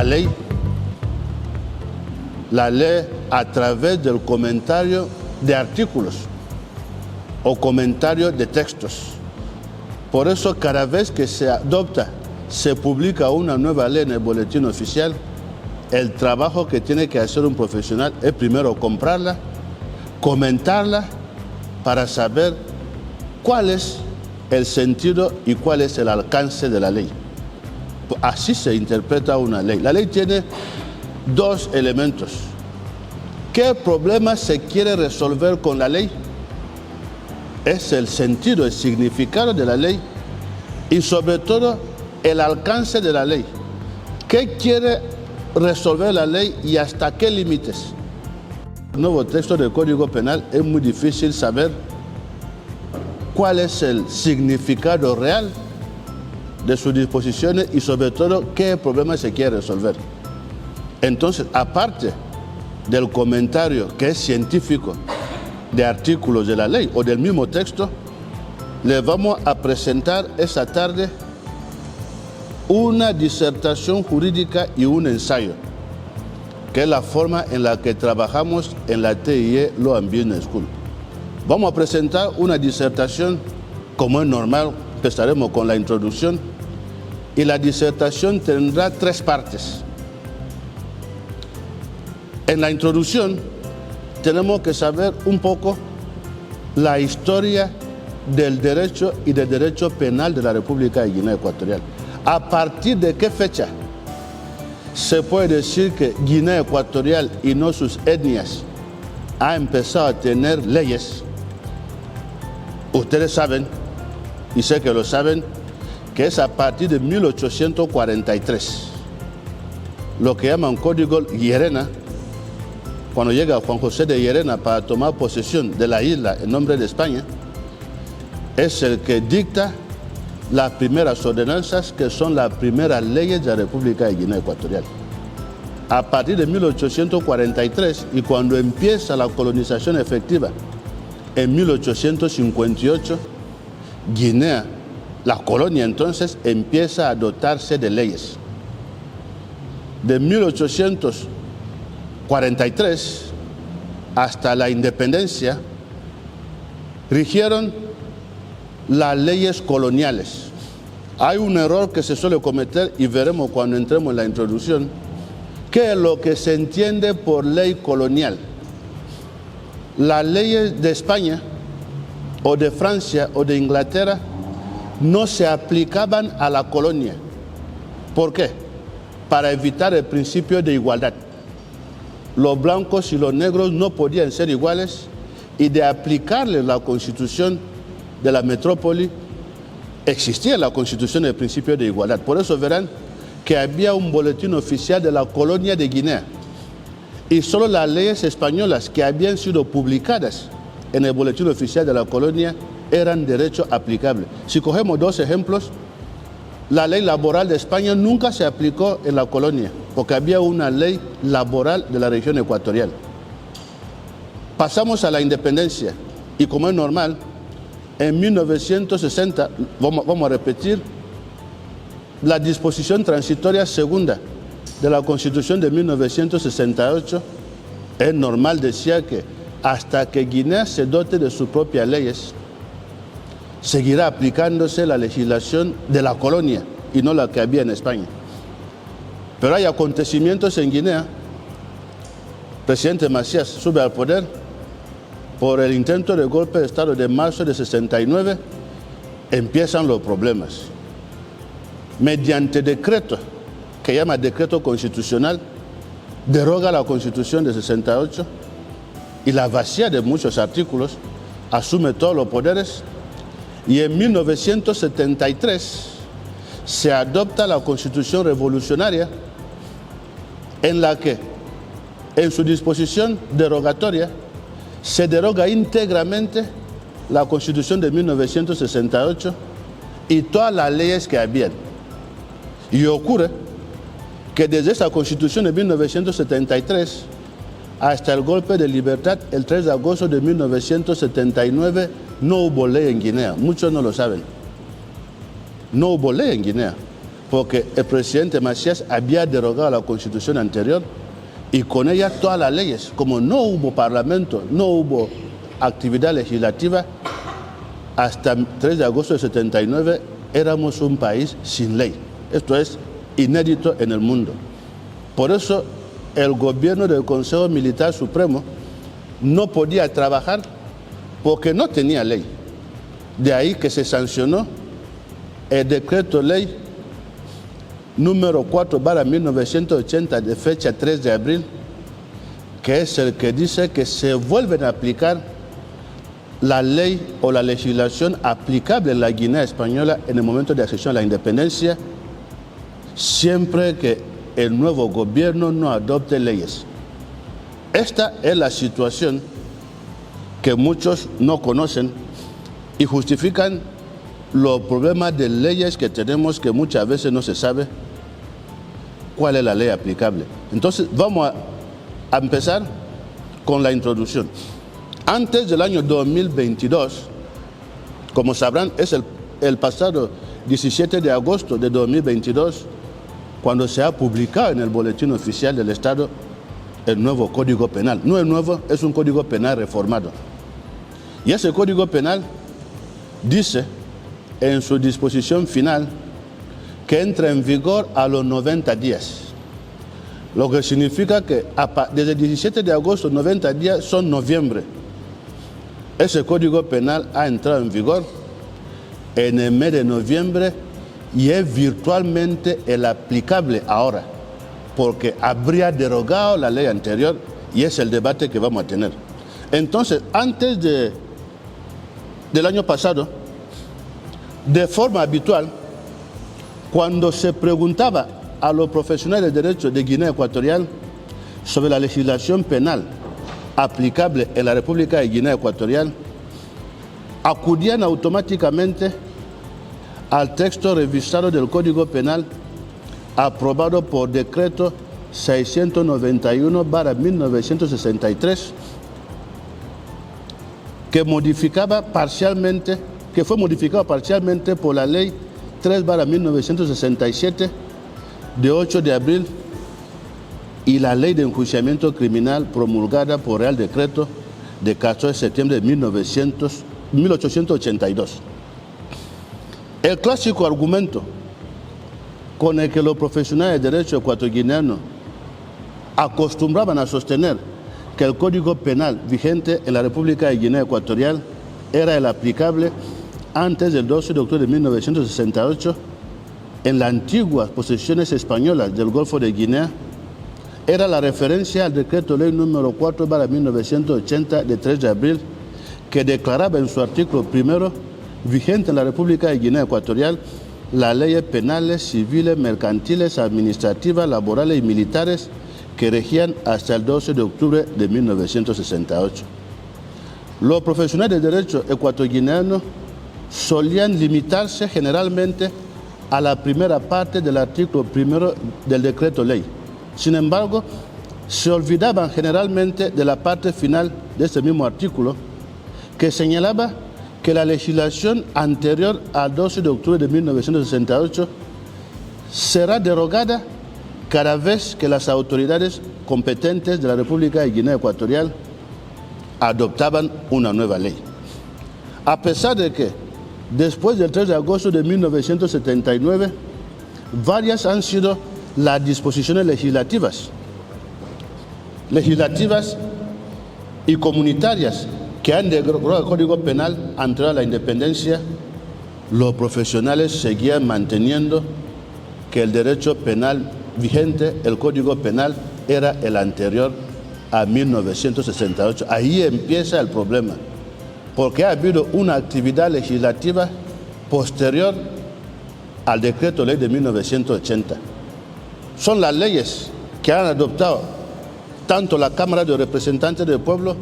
ley a través del comentario de artículos o comentario de textos. Por eso, cada vez que se publica una nueva ley en el boletín oficial, el trabajo que tiene que hacer un profesional es primero comprarla, comentarla, para saber cuál es el sentido y cuál es el alcance de la ley. Así se interpreta una ley. La ley tiene dos elementos. ¿Qué problema se quiere resolver con la ley? Es el sentido, el significado de la ley y sobre todo el alcance de la ley. ¿Qué quiere resolver la ley y hasta qué límites? En el nuevo texto del Código Penal es muy difícil saber cuál es el significado real de sus disposiciones y sobre todo qué problema se quiere resolver. Entonces, aparte del comentario que es científico de artículos de la ley o del mismo texto, les vamos a presentar esta tarde una disertación jurídica y un ensayo, que es la forma en la que trabajamos en la TIE Law and Business School. Vamos a presentar una disertación, como es normal, empezaremos con la introducción, y la disertación tendrá 3 partes. En la introducción tenemos que saber un poco la historia del derecho y del derecho penal de la República de Guinea Ecuatorial. ¿A partir de qué fecha se puede decir que Guinea Ecuatorial y no sus etnias ha empezado a tener leyes? Ustedes saben, y sé que lo saben, que es a partir de 1843. Lo que llaman Código Llerena, cuando llega Juan José de Llerena para tomar posesión de la isla en nombre de España, es el que dicta las primeras ordenanzas, que son las primeras leyes de la República de Guinea Ecuatorial. A partir de 1843, y cuando empieza la colonización efectiva, en 1858, Guinea, la colonia entonces, empieza a dotarse de leyes. De 1843 hasta la independencia, rigieron las leyes coloniales. Hay un error que se suele cometer y veremos cuando entremos en la introducción. ¿Qué es lo que se entiende por ley colonial? Las leyes de España o de Francia o de Inglaterra no se aplicaban a la colonia. ¿Por qué? Para evitar el principio de igualdad. Los blancos y los negros no podían ser iguales, y de aplicarles la Constitución de la metrópoli, existía la Constitución del principio de igualdad. Por eso verán que había un boletín oficial de la colonia de Guinea, y solo las leyes españolas que habían sido publicadas en el boletín oficial de la colonia eran derecho aplicable. Si cogemos 2 ejemplos, la ley laboral de España nunca se aplicó en la colonia, porque había una ley laboral de la región ecuatorial. Pasamos a la independencia, y como es normal, en 1960, vamos a repetir, la disposición transitoria segunda de la Constitución de 1968, es normal, decía que hasta que Guinea se dote de sus propias leyes, seguirá aplicándose la legislación de la colonia y no la que había en España. Pero hay acontecimientos en Guinea. El presidente Macías sube al poder por el intento de golpe de Estado de marzo de 69, empiezan los problemas. Mediante decreto, que llama decreto constitucional, deroga la Constitución de 68 y la vacía de muchos artículos, asume todos los poderes, y en 1973 se adopta la Constitución revolucionaria, en la que, en su disposición derogatoria, se deroga íntegramente la Constitución de 1968 y todas las leyes que habían. Y ocurre que desde esa Constitución de 1973 hasta el golpe de libertad, el 3 de agosto de 1979, no hubo ley en Guinea. Muchos no lo saben. No hubo ley en Guinea. porque el presidente Macías había derogado la Constitución anterior y con ella todas las leyes. Como no hubo parlamento, no hubo actividad legislativa, hasta el 3 de agosto de 79 éramos un país sin ley. Esto es inédito en el mundo. Por eso el gobierno del Consejo Militar Supremo no podía trabajar porque no tenía ley. De ahí que se sancionó el decreto ley número 4/1980 de fecha 3 de abril, que es el que dice que se vuelven a aplicar la ley o la legislación aplicable en la Guinea Española en el momento de accesión a la independencia, siempre que el nuevo gobierno no adopte leyes. Esta es la situación que muchos no conocen y justifican los problemas de leyes que tenemos, que muchas veces no se sabe cuál es la ley aplicable. Entonces vamos a empezar con la introducción. Antes del año 2022, como sabrán, es el pasado 17 de agosto de 2022 cuando se ha publicado en el Boletín Oficial del Estado el nuevo Código Penal. No es nuevo, es un Código Penal reformado. Y ese Código Penal dice en su disposición final que entra en vigor a los 90 días. Lo que significa que desde el 17 de agosto, 90 días son noviembre. Ese Código Penal ha entrado en vigor en el mes de noviembre y es virtualmente el aplicable ahora, porque habría derogado la ley anterior y es el debate que vamos a tener. Entonces, antes del año pasado, de forma habitual, cuando se preguntaba a los profesionales de derecho de Guinea Ecuatorial sobre la legislación penal aplicable en la República de Guinea Ecuatorial, acudían automáticamente al texto revisado del Código Penal aprobado por decreto 691/1963, que fue modificado parcialmente por la ley 3/1967 de 8 de abril y la ley de enjuiciamiento criminal promulgada por Real Decreto de 14 de septiembre de 1882. El clásico argumento con el que los profesionales de derecho ecuatoguineano acostumbraban a sostener que el Código Penal vigente en la República de Guinea Ecuatorial era el aplicable antes del 12 de octubre de 1968 en las antiguas posesiones españolas del Golfo de Guinea, era la referencia al decreto ley número 4/1980 de 3 de abril, que declaraba en su artículo primero vigente en la República de Guinea Ecuatorial las leyes penales, civiles, mercantiles, administrativas, laborales y militares que regían hasta el 12 de octubre de 1968. Los profesionales de derecho ecuatoguineanos solían limitarse generalmente a la primera parte del artículo primero del decreto ley. Sin embargo, se olvidaban generalmente de la parte final de este mismo artículo, que señalaba que la legislación anterior al 12 de octubre de 1968 será derogada cada vez que las autoridades competentes de la República de Guinea Ecuatorial adoptaban una nueva ley. A pesar de que, después del 3 de agosto de 1979, varias han sido las disposiciones legislativas y comunitarias que han derogado el Código Penal anterior a la independencia, los profesionales seguían manteniendo que el derecho penal vigente, el Código Penal, era el anterior a 1968. Ahí empieza el problema, porque ha habido una actividad legislativa posterior al decreto ley de 1980. Son las leyes que han adoptado tanto la Cámara de Representantes del Pueblo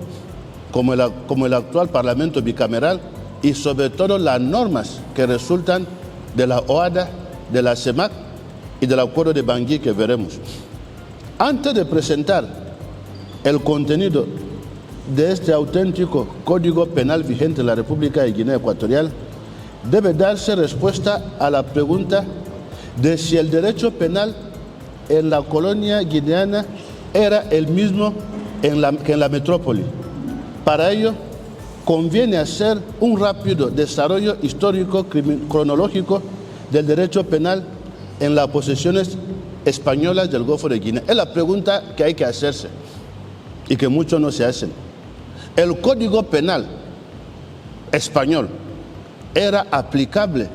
como el actual Parlamento bicameral, y sobre todo las normas que resultan de la OHADA, de la CEMAC y del Acuerdo de Bangui que veremos. Antes de presentar el contenido de este auténtico Código Penal vigente en la República de Guinea Ecuatorial, debe darse respuesta a la pregunta: de si el derecho penal en la colonia guineana era el mismo que en la metrópoli. Para ello, conviene hacer un rápido desarrollo histórico cronológico del derecho penal en las posesiones españolas del Golfo de Guinea. Es la pregunta que hay que hacerse y que muchos no se hacen. ¿El Código Penal español era aplicable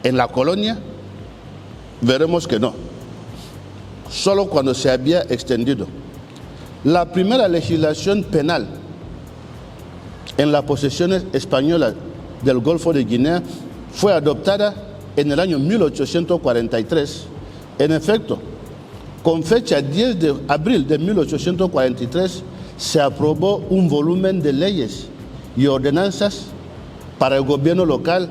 en la colonia? Veremos que no, solo cuando se había extendido. La primera legislación penal en las posesiones españolas del Golfo de Guinea fue adoptada en el año 1843. En efecto, con fecha 10 de abril de 1843, se aprobó un volumen de leyes y ordenanzas para el gobierno local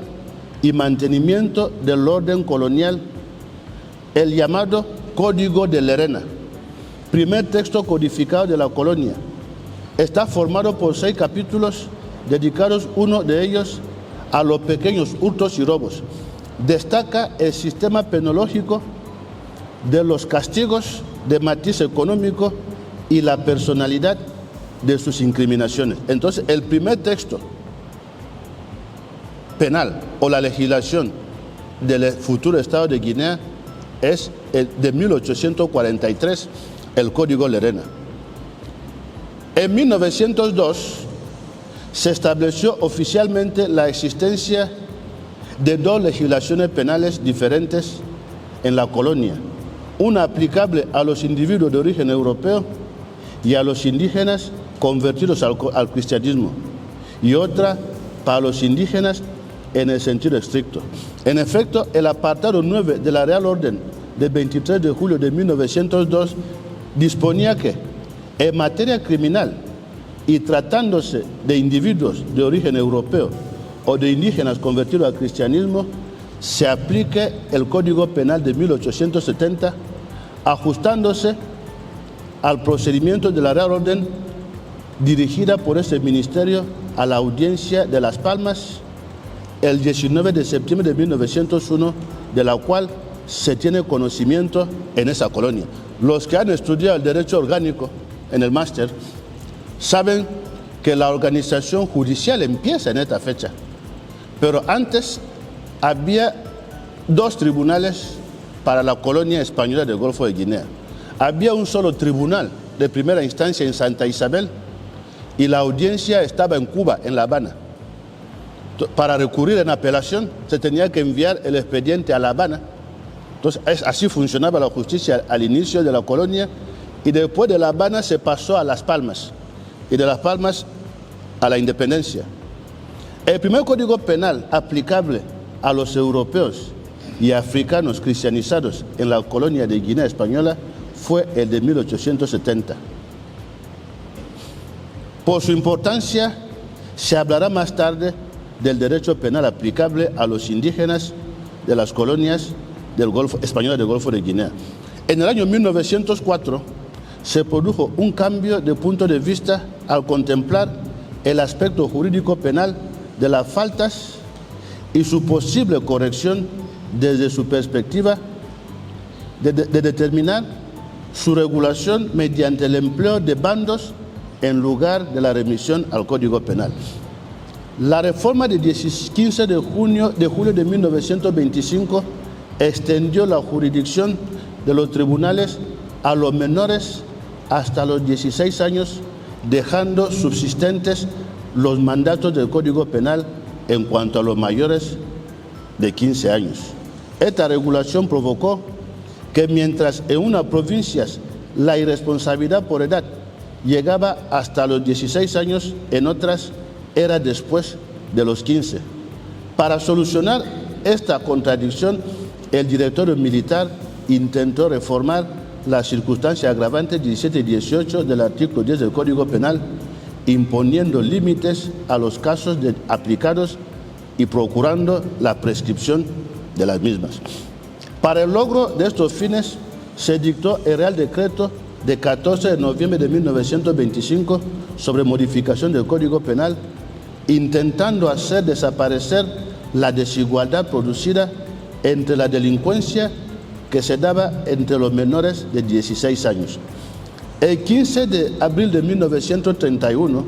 y mantenimiento del orden colonial, el llamado Código de Lerena, primer texto codificado de la colonia. Está formado por 6 capítulos, dedicados uno de ellos a los pequeños hurtos y robos. Destaca el sistema penológico de los castigos de matiz económico y la personalidad de sus incriminaciones. Entonces, el primer texto penal o la legislación del futuro Estado de Guinea es el de 1843, el Código Lerena. En 1902 se estableció oficialmente la existencia de 2 legislaciones penales diferentes en la colonia, una aplicable a los individuos de origen europeo y a los indígenas convertidos al cristianismo, y otra para los indígenas en el sentido estricto. En efecto, el apartado 9 de la Real Orden de 23 de julio de 1902 disponía que, en materia criminal y tratándose de individuos de origen europeo o de indígenas convertidos al cristianismo, se aplique el Código Penal de 1870, ajustándose al procedimiento de la Real Orden dirigida por ese ministerio a la audiencia de Las Palmas el 19 de septiembre de 1901, de la cual se tiene conocimiento en esa colonia. Los que han estudiado el derecho orgánico en el máster saben que la organización judicial empieza en esta fecha, pero antes había 2 tribunales para la colonia española del Golfo de Guinea. Había un solo tribunal de primera instancia en Santa Isabel y la audiencia estaba en Cuba, en La Habana. Para recurrir en apelación se tenía que enviar el expediente a La Habana. Entonces, así funcionaba la justicia al inicio de la colonia, y después de La Habana se pasó a Las Palmas, y de Las Palmas a la independencia. El primer código penal aplicable a los europeos y africanos cristianizados en la colonia de Guinea Española fue el de 1870. Por su importancia, se hablará más tarde del derecho penal aplicable a los indígenas de las colonias del Golfo, españolas del Golfo de Guinea. En el año 1904 se produjo un cambio de punto de vista al contemplar el aspecto jurídico penal de las faltas y su posible corrección desde su perspectiva de determinar su regulación mediante el empleo de bandos en lugar de la remisión al Código Penal. La reforma de 15 de julio de 1925 extendió la jurisdicción de los tribunales a los menores hasta los 16 años, dejando subsistentes los mandatos del Código Penal en cuanto a los mayores de 15 años. Esta regulación provocó que mientras en unas provincias la irresponsabilidad por edad llegaba hasta los 16 años, en otras era después de los 15. Para solucionar esta contradicción, el directorio militar intentó reformar las circunstancias agravantes 17 y 18 del artículo 10 del Código Penal, imponiendo límites a los casos aplicados y procurando la prescripción de las mismas. Para el logro de estos fines, se dictó el Real Decreto de 14 de noviembre de 1925 sobre modificación del Código Penal, intentando hacer desaparecer la desigualdad producida entre la delincuencia que se daba entre los menores de 16 años. El 15 de abril de 1931,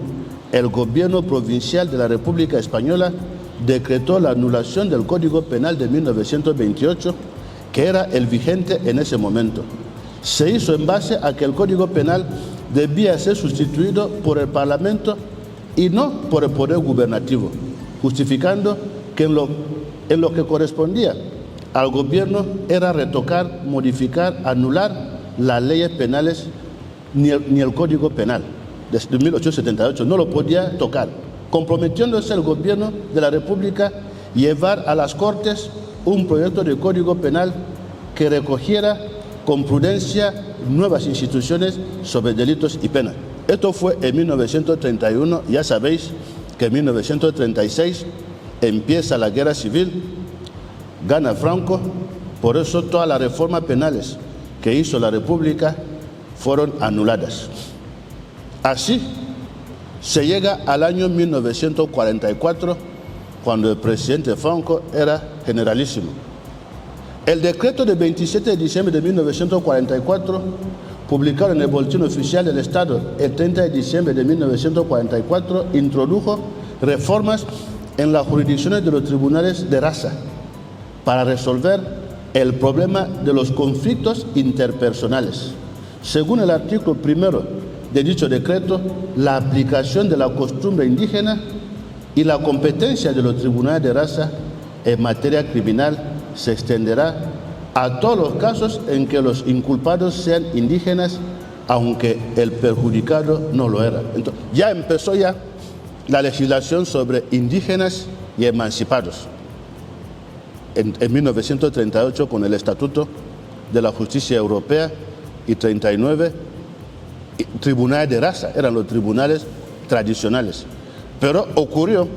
el gobierno provincial de la República Española decretó la anulación del Código Penal de 1928, que era el vigente en ese momento. Se hizo en base a que el Código Penal debía ser sustituido por el Parlamento y no por el Poder Gubernativo, justificando que en lo que correspondía al gobierno era retocar, modificar, anular las leyes penales, ni el Código Penal desde 1878 no lo podía tocar, comprometiéndose el gobierno de la República llevar a las Cortes un proyecto de Código Penal que recogiera con prudencia nuevas instituciones sobre delitos y penas. Esto fue en 1931, ya sabéis que en 1936 empieza la guerra civil, gana Franco, por eso todas las reformas penales que hizo la República fueron anuladas. Así se llega al año 1944, cuando el presidente Franco era generalísimo. El decreto del 27 de diciembre de 1944, publicado en el Boletín Oficial del Estado el 30 de diciembre de 1944, introdujo reformas en las jurisdicciones de los tribunales de raza para resolver el problema de los conflictos interpersonales. Según el artículo 1 de dicho decreto, la aplicación de la costumbre indígena y la competencia de los tribunales de raza en materia criminal se extenderá a todos los casos en que los inculpados sean indígenas, aunque el perjudicado no lo era. Entonces, ya empezó la legislación sobre indígenas y emancipados en 1938 con el Estatuto de la Justicia Europea y 39 tribunales de raza, eran los tribunales tradicionales. Pero ocurrió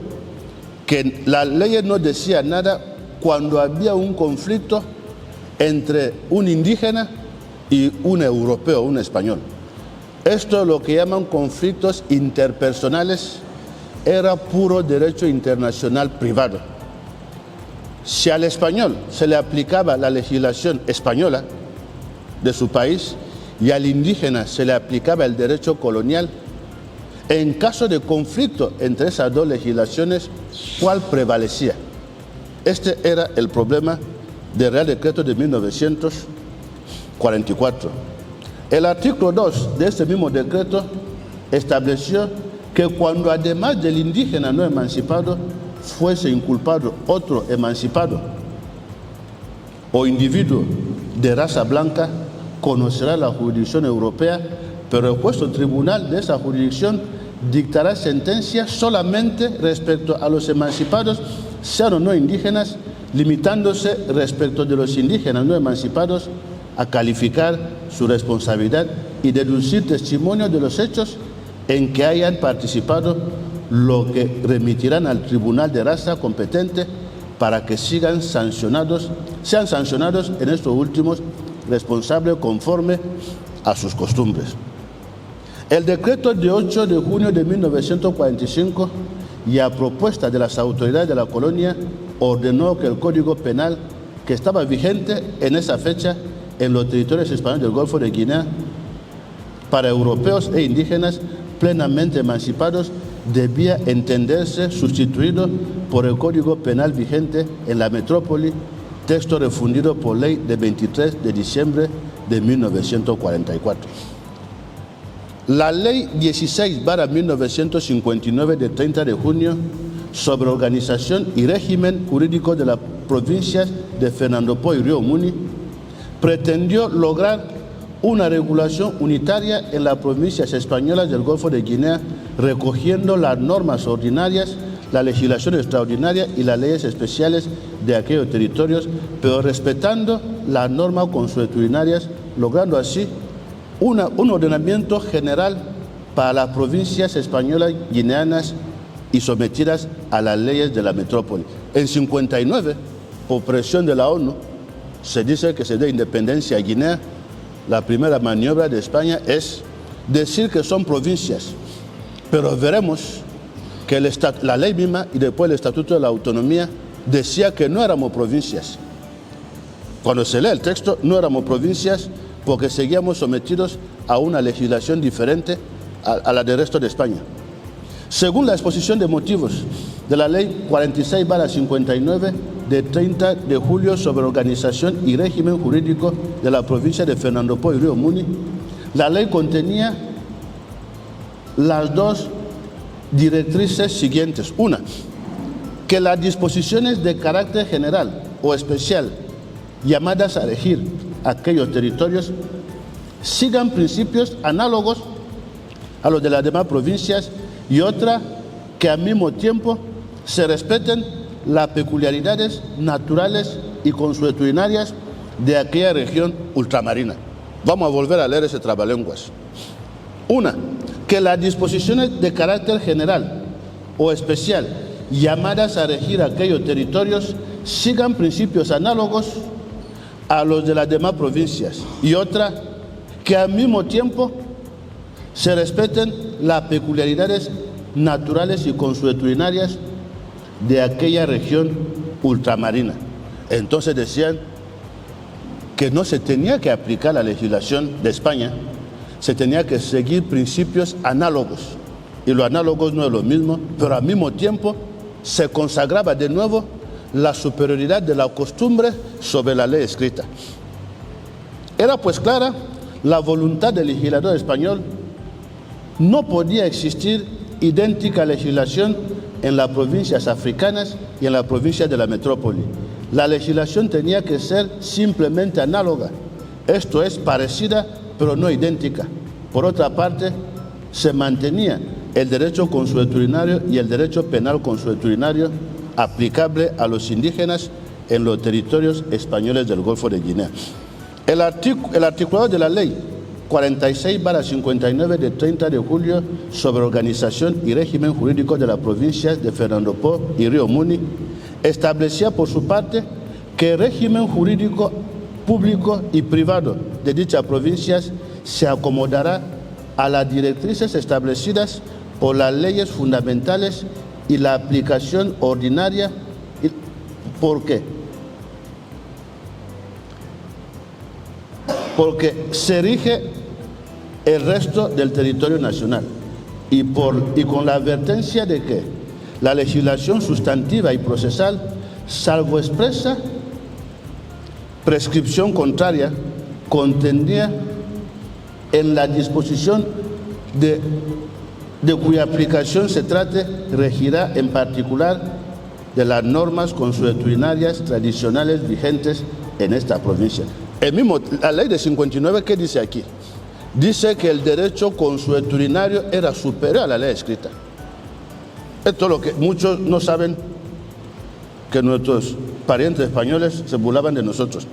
que la ley no decía nada cuando había un conflicto entre un indígena y un europeo, un español. Esto es lo que llaman conflictos interpersonales, era puro derecho internacional privado. Si al español se le aplicaba la legislación española de su país y al indígena se le aplicaba el derecho colonial, en caso de conflicto entre esas dos legislaciones, ¿cuál prevalecía? Este era el problema del Real Decreto de 1944. El artículo 2 de este mismo decreto estableció que cuando además del indígena no emancipado fuese inculpado otro emancipado o individuo de raza blanca, conocerá la jurisdicción europea, pero el juez o tribunal de esa jurisdicción dictará sentencia solamente respecto a los emancipados, sean o no indígenas, limitándose respecto de los indígenas no emancipados a calificar su responsabilidad y deducir testimonio de los hechos en que hayan participado, lo que remitirán al tribunal de raza competente para que sean sancionados en estos últimos responsables conforme a sus costumbres. El decreto de 8 de junio de 1945, y a propuesta de las autoridades de la colonia, ordenó que el Código Penal, que estaba vigente en esa fecha en los territorios españoles del Golfo de Guinea, para europeos e indígenas plenamente emancipados, debía entenderse sustituido por el Código Penal vigente en la metrópoli, texto refundido por ley de 23 de diciembre de 1944. La Ley 16/1959 de 30 de junio sobre organización y régimen jurídico de las provincias de Fernando Po y Río Muni pretendió lograr una regulación unitaria en las provincias españolas del Golfo de Guinea, recogiendo las normas ordinarias, la legislación extraordinaria y las leyes especiales de aquellos territorios, pero respetando las normas consuetudinarias, logrando así un ordenamiento general para las provincias españolas guineanas y sometidas a las leyes de la metrópoli. En 59, por presión de la ONU, se dice que se dé independencia a Guinea. La primera maniobra de España es decir que son provincias, pero veremos que la ley misma y después el Estatuto de la Autonomía decía que no éramos provincias. Cuando se lee el texto, no éramos provincias porque seguíamos sometidos a una legislación diferente a la del resto de España. Según la exposición de motivos de la Ley 46/59 de 30 de julio sobre organización y régimen jurídico de la provincia de Fernando Poo y Río Muni, la ley contenía las dos directrices siguientes. Una, que las disposiciones de carácter general o especial llamadas a regir aquellos territorios sigan principios análogos a los de las demás provincias, y otra, que al mismo tiempo se respeten las peculiaridades naturales y consuetudinarias de aquella región ultramarina. Vamos a volver a leer ese trabalenguas. Una, que las disposiciones de carácter general o especial llamadas a regir aquellos territorios sigan principios análogos a los de las demás provincias, y otra, que al mismo tiempo se respeten las peculiaridades naturales y consuetudinarias de aquella región ultramarina. Entonces decían que no se tenía que aplicar la legislación de España, se tenía que seguir principios análogos, y los análogos no es lo mismo, pero al mismo tiempo se consagraba de nuevo la superioridad de la costumbre sobre la ley escrita. Era pues clara la voluntad del legislador español. No podía existir idéntica legislación en las provincias africanas y en las provincias de la metrópoli. La legislación tenía que ser simplemente análoga, esto es, parecida pero no idéntica. Por otra parte, se mantenía el derecho consuetudinario y el derecho penal consuetudinario aplicable a los indígenas en los territorios españoles del Golfo de Guinea. El articulado de la Ley 46/59 de 30 de julio sobre organización y régimen jurídico de las provincias de Fernando Poo y Río Muni establecía por su parte que el régimen jurídico público y privado de dichas provincias se acomodará a las directrices establecidas por las leyes fundamentales y la aplicación ordinaria. ¿Por qué? Porque se rige el resto del territorio nacional y con la advertencia de que la legislación sustantiva y procesal, salvo expresa prescripción contraria, contendría en la disposición de cuya aplicación se trate, regirá en particular de las normas consuetudinarias tradicionales vigentes en esta provincia. La ley de 59, ¿qué dice aquí? Dice que el derecho consuetudinario era superior a la ley escrita. Esto es lo que muchos no saben, que nuestros parientes españoles se burlaban de nosotros.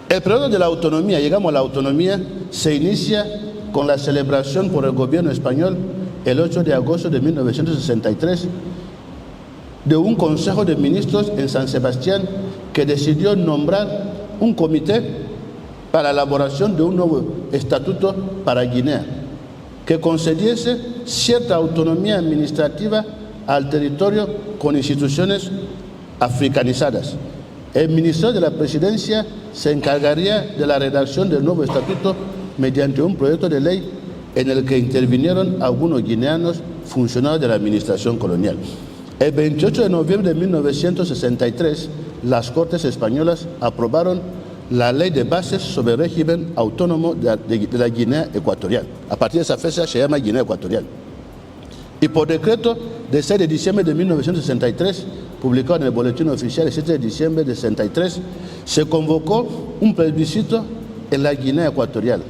El periodo de la autonomía, llegamos a la autonomía, se inicia con la celebración por el gobierno español el 8 de agosto de 1963 de un Consejo de Ministros en San Sebastián que decidió nombrar un comité para la elaboración de un nuevo estatuto para Guinea, que concediese cierta autonomía administrativa al territorio con instituciones africanizadas. El Ministerio de la Presidencia se encargaría de la redacción del nuevo estatuto mediante un proyecto de ley en el que intervinieron algunos guineanos funcionarios de la administración colonial. El 28 de noviembre de 1963, las Cortes Españolas aprobaron la Ley de Bases sobre el régimen autónomo de la Guinea Ecuatorial. A partir de esa fecha se llama Guinea Ecuatorial. Y por decreto de 6 de diciembre de 1963, publicado en el Boletín Oficial el 7 de diciembre de 63, se convocó un plebiscito en la Guinea Ecuatorial.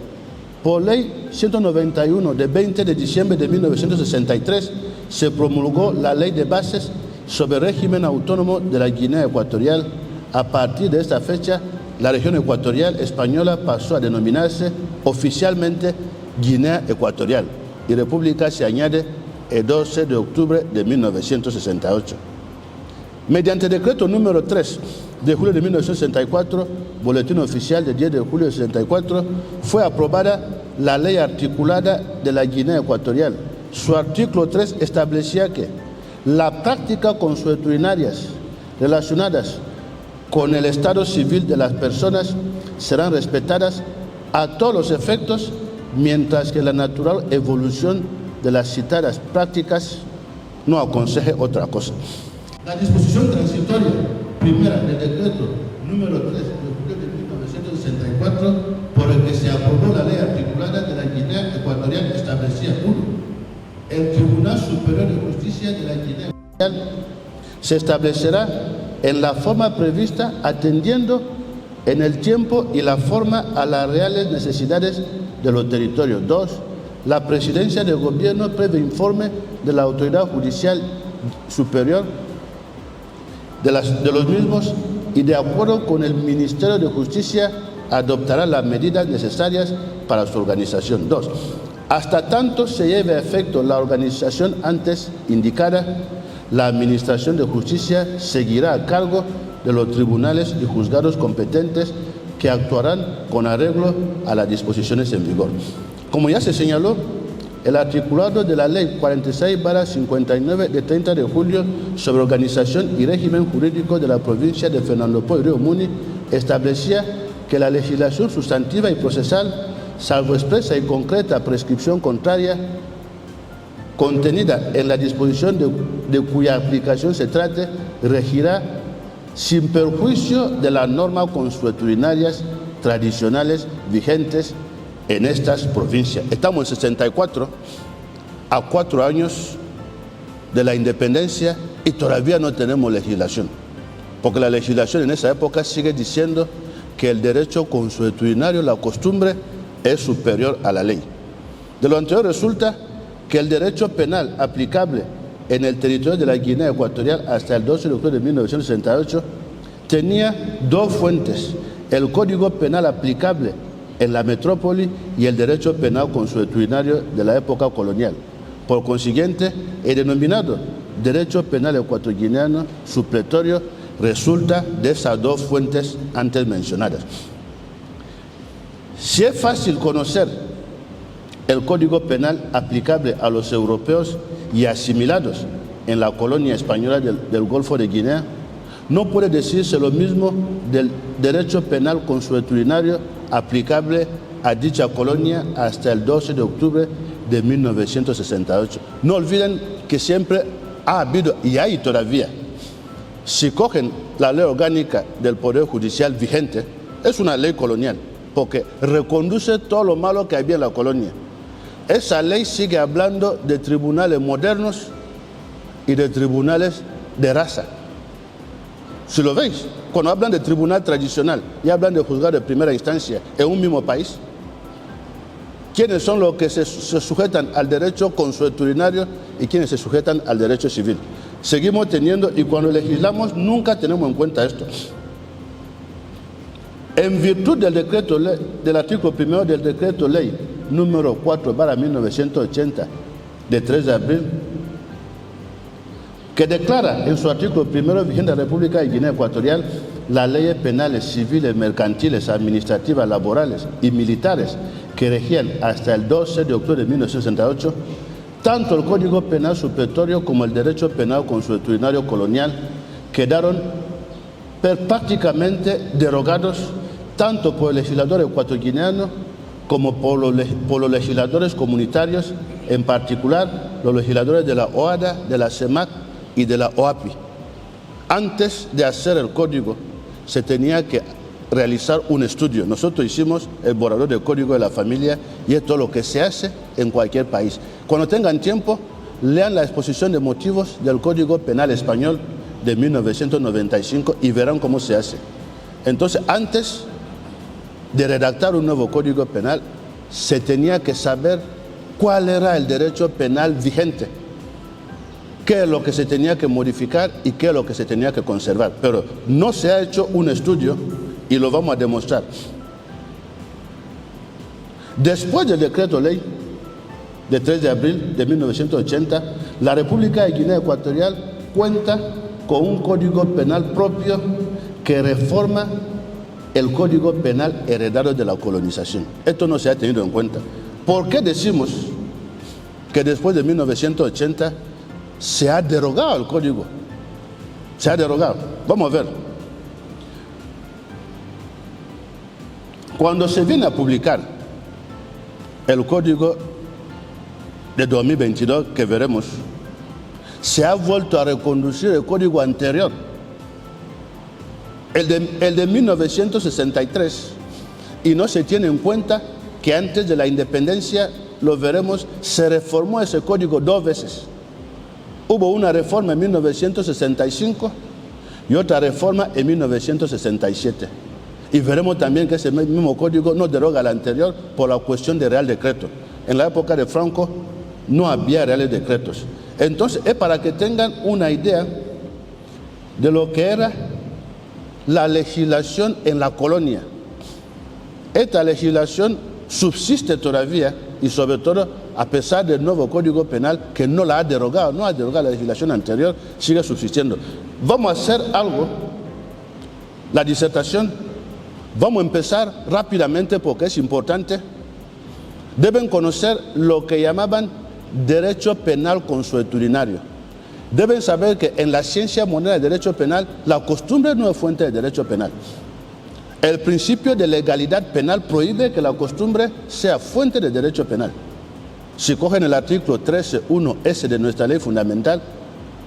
Por Ley 191 de 20 de diciembre de 1963, se promulgó la Ley de Bases sobre el régimen autónomo de la Guinea Ecuatorial. A partir de esta fecha, la región ecuatorial española pasó a denominarse oficialmente Guinea Ecuatorial y República se añade el 12 de octubre de 1968. Mediante decreto número 3 de julio de 1964, Boletín Oficial de 10 de julio de 64, fue aprobada la Ley Articulada de la Guinea Ecuatorial. Su artículo 3 establecía que las prácticas consuetudinarias relacionadas con el estado civil de las personas serán respetadas a todos los efectos, mientras que la natural evolución de las citadas prácticas no aconseje otra cosa. La disposición transitoria primera del decreto número 3 de julio de 1964, por el que se aprobó la ley articulada de la Guinea Ecuatorial, establecía: 1. El Tribunal Superior de Justicia de la Guinea Ecuatorial se establecerá en la forma prevista, atendiendo en el tiempo y la forma a las reales necesidades de los territorios. 2. La Presidencia del Gobierno, previo informe de la Autoridad Judicial Superior de los mismos y de acuerdo con el Ministerio de Justicia, adoptará las medidas necesarias para su organización. 2. Hasta tanto se lleve a efecto la organización antes indicada, la Administración de Justicia seguirá a cargo de los tribunales y juzgados competentes, que actuarán con arreglo a las disposiciones en vigor. Como ya se señaló, el articulado de la Ley 46/59 de 30 de julio sobre organización y régimen jurídico de la provincia de Fernando Po y Río Muni establecía que la legislación sustantiva y procesal, salvo expresa y concreta prescripción contraria contenida en la disposición de cuya aplicación se trate, regirá sin perjuicio de las normas consuetudinarias tradicionales vigentes en estas provincias. Estamos en 64, a 4 años de la independencia, y todavía no tenemos legislación, porque la legislación en esa época sigue diciendo que el derecho consuetudinario, la costumbre, es superior a la ley. De lo anterior resulta que el derecho penal aplicable en el territorio de la Guinea Ecuatorial hasta el 12 de octubre de 1968 tenía 2 fuentes: el Código Penal aplicable en la metrópoli y el derecho penal consuetudinario de la época colonial. Por consiguiente, el denominado derecho penal ecuatoguineano supletorio resulta de esas 2 fuentes antes mencionadas. Si es fácil conocer el Código Penal aplicable a los europeos y asimilados en la colonia española del Golfo de Guinea, no puede decirse lo mismo del derecho penal consuetudinario aplicable a dicha colonia hasta el 12 de octubre de 1968. No olviden que siempre ha habido y hay todavía. Si cogen la ley orgánica del Poder Judicial vigente, es una ley colonial, porque reconduce todo lo malo que había en la colonia. Esa ley sigue hablando de tribunales modernos y de tribunales de raza. Si lo veis, cuando hablan de tribunal tradicional y hablan de juzgado de primera instancia en un mismo país, ¿quiénes son los que se sujetan al derecho consuetudinario y quiénes se sujetan al derecho civil? Seguimos teniendo, y cuando legislamos nunca tenemos en cuenta esto. En virtud del decreto ley, del artículo 1 del decreto ley número 4/1980 de 3 de abril, que declara en su artículo 1 vigente de la República de Guinea Ecuatorial las leyes penales, civiles, mercantiles, administrativas, laborales y militares que regían hasta el 12 de octubre de 1968, tanto el Código Penal supletorio como el derecho penal consuetudinario colonial quedaron prácticamente derogados tanto por el legislador ecuatoguineano como por los legisladores comunitarios, en particular los legisladores de la OADA, de la CEMAC y de la OAPI. Antes de hacer el código se tenía que realizar un estudio. Nosotros hicimos el borrador del Código de la Familia y esto es lo que se hace en cualquier país. Cuando tengan tiempo, lean la exposición de motivos del Código Penal Español de 1995 y verán cómo se hace. Entonces, antes de redactar un nuevo Código Penal, se tenía que saber cuál era el derecho penal vigente, qué es lo que se tenía que modificar y qué es lo que se tenía que conservar. Pero no se ha hecho un estudio y lo vamos a demostrar. Después del decreto ley de 3 de abril de 1980, la República de Guinea Ecuatorial cuenta con un código penal propio que reforma el Código Penal heredado de la colonización. Esto no se ha tenido en cuenta. ¿Por qué decimos que después de 1980 se ha derogado el código? Se ha derogado. Vamos a ver. Cuando se viene a publicar el código de 2022 que veremos, se ha vuelto a reconducir el código anterior, el de 1963, y no se tiene en cuenta que antes de la independencia, lo veremos, se reformó ese código 2 veces. Hubo una reforma en 1965 y otra reforma en 1967. Y veremos también que ese mismo código no deroga al anterior por la cuestión de Real Decreto. En la época de Franco no había reales decretos. Entonces, es para que tengan una idea de lo que era la legislación en la colonia. Esta legislación subsiste todavía y sobre todo a pesar del nuevo Código Penal que no la ha derogado, no ha derogado la legislación anterior, sigue subsistiendo. Vamos a hacer algo, la disertación, vamos a empezar rápidamente porque es importante. Deben conocer lo que llamaban derecho penal consuetudinario. Deben saber que en la ciencia moderna del derecho penal, la costumbre no es fuente de derecho penal. El principio de legalidad penal prohíbe que la costumbre sea fuente de derecho penal. Si cogen el artículo 13.1s de nuestra ley fundamental,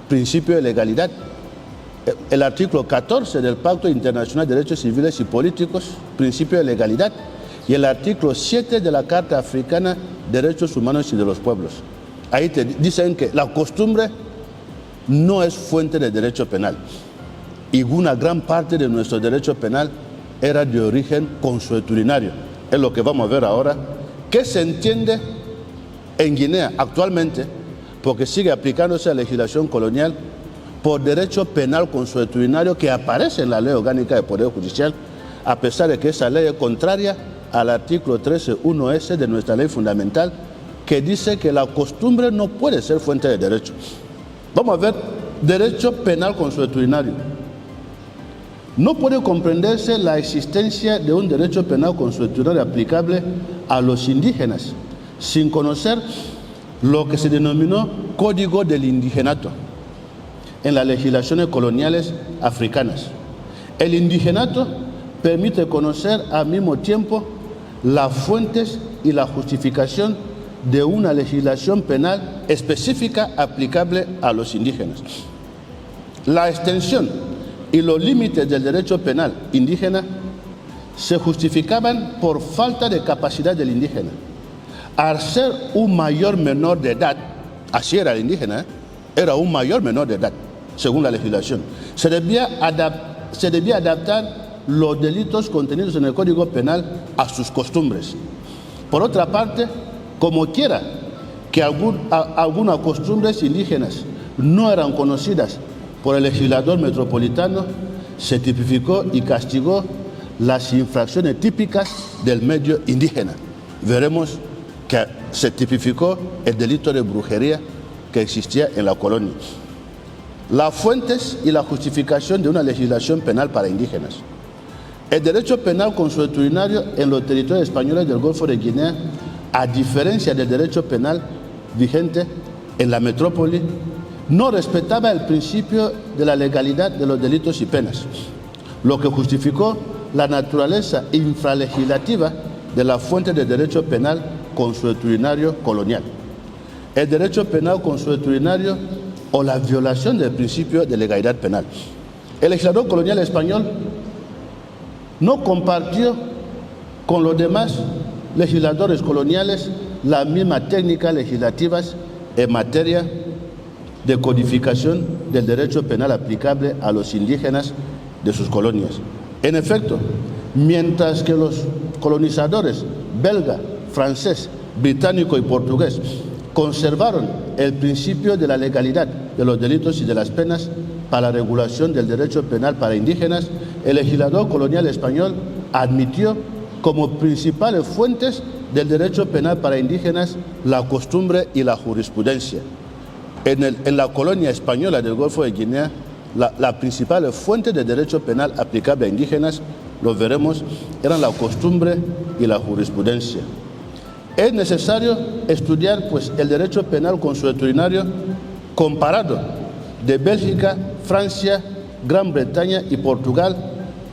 principio de legalidad, el artículo 14 del Pacto Internacional de Derechos Civiles y Políticos, principio de legalidad, y el artículo 7 de la Carta Africana de Derechos Humanos y de los Pueblos. Ahí te dicen que la costumbre no es fuente de derecho penal. Y una gran parte de nuestro derecho penal era de origen consuetudinario. Es lo que vamos a ver ahora. ¿Qué se entiende en Guinea actualmente? Porque sigue aplicándose la legislación colonial por derecho penal consuetudinario que aparece en la Ley Orgánica del Poder Judicial, a pesar de que esa ley es contraria al artículo 13.1s de nuestra ley fundamental, que dice que la costumbre no puede ser fuente de derecho. Vamos a ver derecho penal consuetudinario. No puede comprenderse la existencia de un derecho penal consuetudinario aplicable a los indígenas sin conocer lo que se denominó Código del Indigenato en las legislaciones coloniales africanas. El indigenato permite conocer al mismo tiempo las fuentes y la justificación de una legislación penal específica aplicable a los indígenas. La extensión y los límites del derecho penal indígena se justificaban por falta de capacidad del indígena. Al ser un mayor menor de edad, así era el indígena, era un mayor menor de edad, según la legislación, se debía adaptar los delitos contenidos en el Código Penal a sus costumbres. Por otra parte, como quiera que algunas costumbres indígenas no eran conocidas por el legislador metropolitano, se tipificó y castigó las infracciones típicas del medio indígena. Veremos que se tipificó el delito de brujería que existía en la colonia. Las fuentes y la justificación de una legislación penal para indígenas. El derecho penal consuetudinario en los territorios españoles del Golfo de Guinea, a diferencia del derecho penal vigente en la metrópoli, no respetaba el principio de la legalidad de los delitos y penas, lo que justificó la naturaleza infralegislativa de la fuente de derecho penal consuetudinario colonial. El derecho penal consuetudinario o la violación del principio de legalidad penal. El legislador colonial español no compartió con los demás legisladores coloniales las mismas técnicas legislativas en materia de codificación del derecho penal aplicable a los indígenas de sus colonias. En efecto, mientras que los colonizadores belga, francés, británico y portugués conservaron el principio de la legalidad de los delitos y de las penas para la regulación del derecho penal para indígenas, el legislador colonial español admitió como principales fuentes del derecho penal para indígenas la costumbre y la jurisprudencia. En la colonia española del Golfo de Guinea, la principal fuente de derecho penal aplicable a indígenas, lo veremos, eran la costumbre y la jurisprudencia. Es necesario estudiar pues, el derecho penal consuetudinario comparado de Bélgica, Francia, Gran Bretaña y Portugal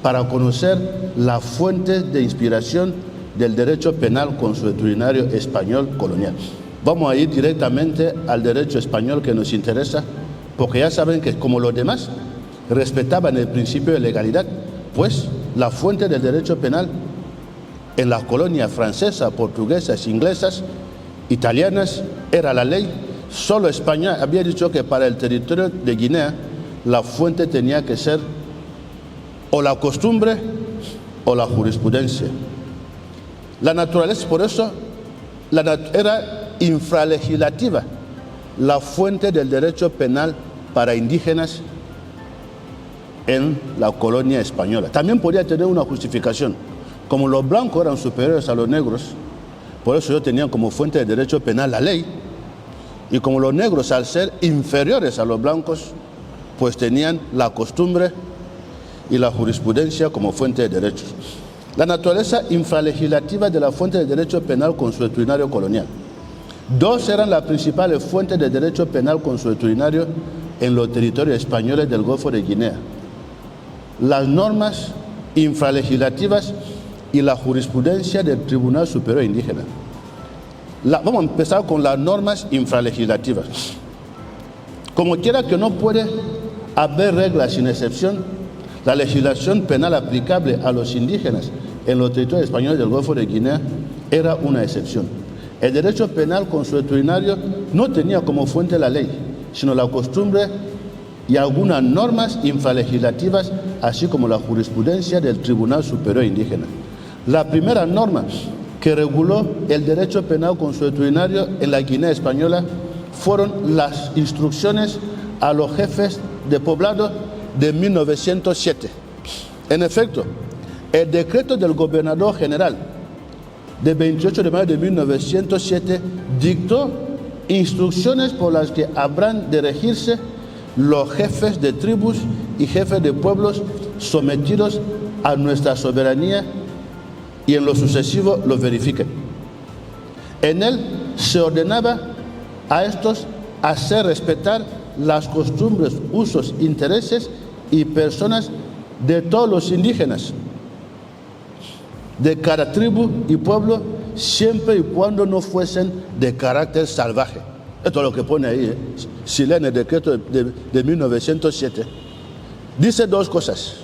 para conocer las fuentes de inspiración del derecho penal consuetudinario español colonial. Vamos a ir directamente al derecho español que nos interesa, porque ya saben que como los demás respetaban el principio de legalidad, pues la fuente del derecho penal en las colonias francesas, portuguesas, inglesas, italianas, era la ley. Solo España había dicho que para el territorio de Guinea la fuente tenía que ser o la costumbre o la jurisprudencia. La naturaleza, por eso, era infralegislativa la fuente del derecho penal para indígenas en la colonia española. También podía tener una justificación. Como los blancos eran superiores a los negros, por eso ellos tenían como fuente de derecho penal la ley, y como los negros, al ser inferiores a los blancos, pues tenían la costumbre y la jurisprudencia como fuente de derechos. La naturaleza infralegislativa de la fuente de derecho penal consuetudinario colonial. Dos eran las principales fuentes de derecho penal consuetudinario en los territorios españoles del Golfo de Guinea: las normas infralegislativas y la jurisprudencia del Tribunal Superior Indígena. Vamos a empezar con las normas infralegislativas. Como quiera que no puede haber reglas sin excepción, la legislación penal aplicable a los indígenas en los territorios españoles del Golfo de Guinea era una excepción. El derecho penal consuetudinario no tenía como fuente la ley, sino la costumbre y algunas normas infralegislativas, así como la jurisprudencia del Tribunal Superior Indígena. La primera norma que reguló el derecho penal consuetudinario en la Guinea española fueron las instrucciones a los jefes de poblado de 1907. En efecto, el decreto del gobernador general de 28 de mayo de 1907 dictó instrucciones por las que habrán de regirse los jefes de tribus y jefes de pueblos sometidos a nuestra soberanía y en lo sucesivo los verifiquen. En él se ordenaba a estos hacer respetar las costumbres, usos, intereses y personas de todos los indígenas de cada tribu y pueblo, siempre y cuando no fuesen de carácter salvaje. Esto es lo que pone ahí, si leen el decreto de 1907. Dice dos cosas.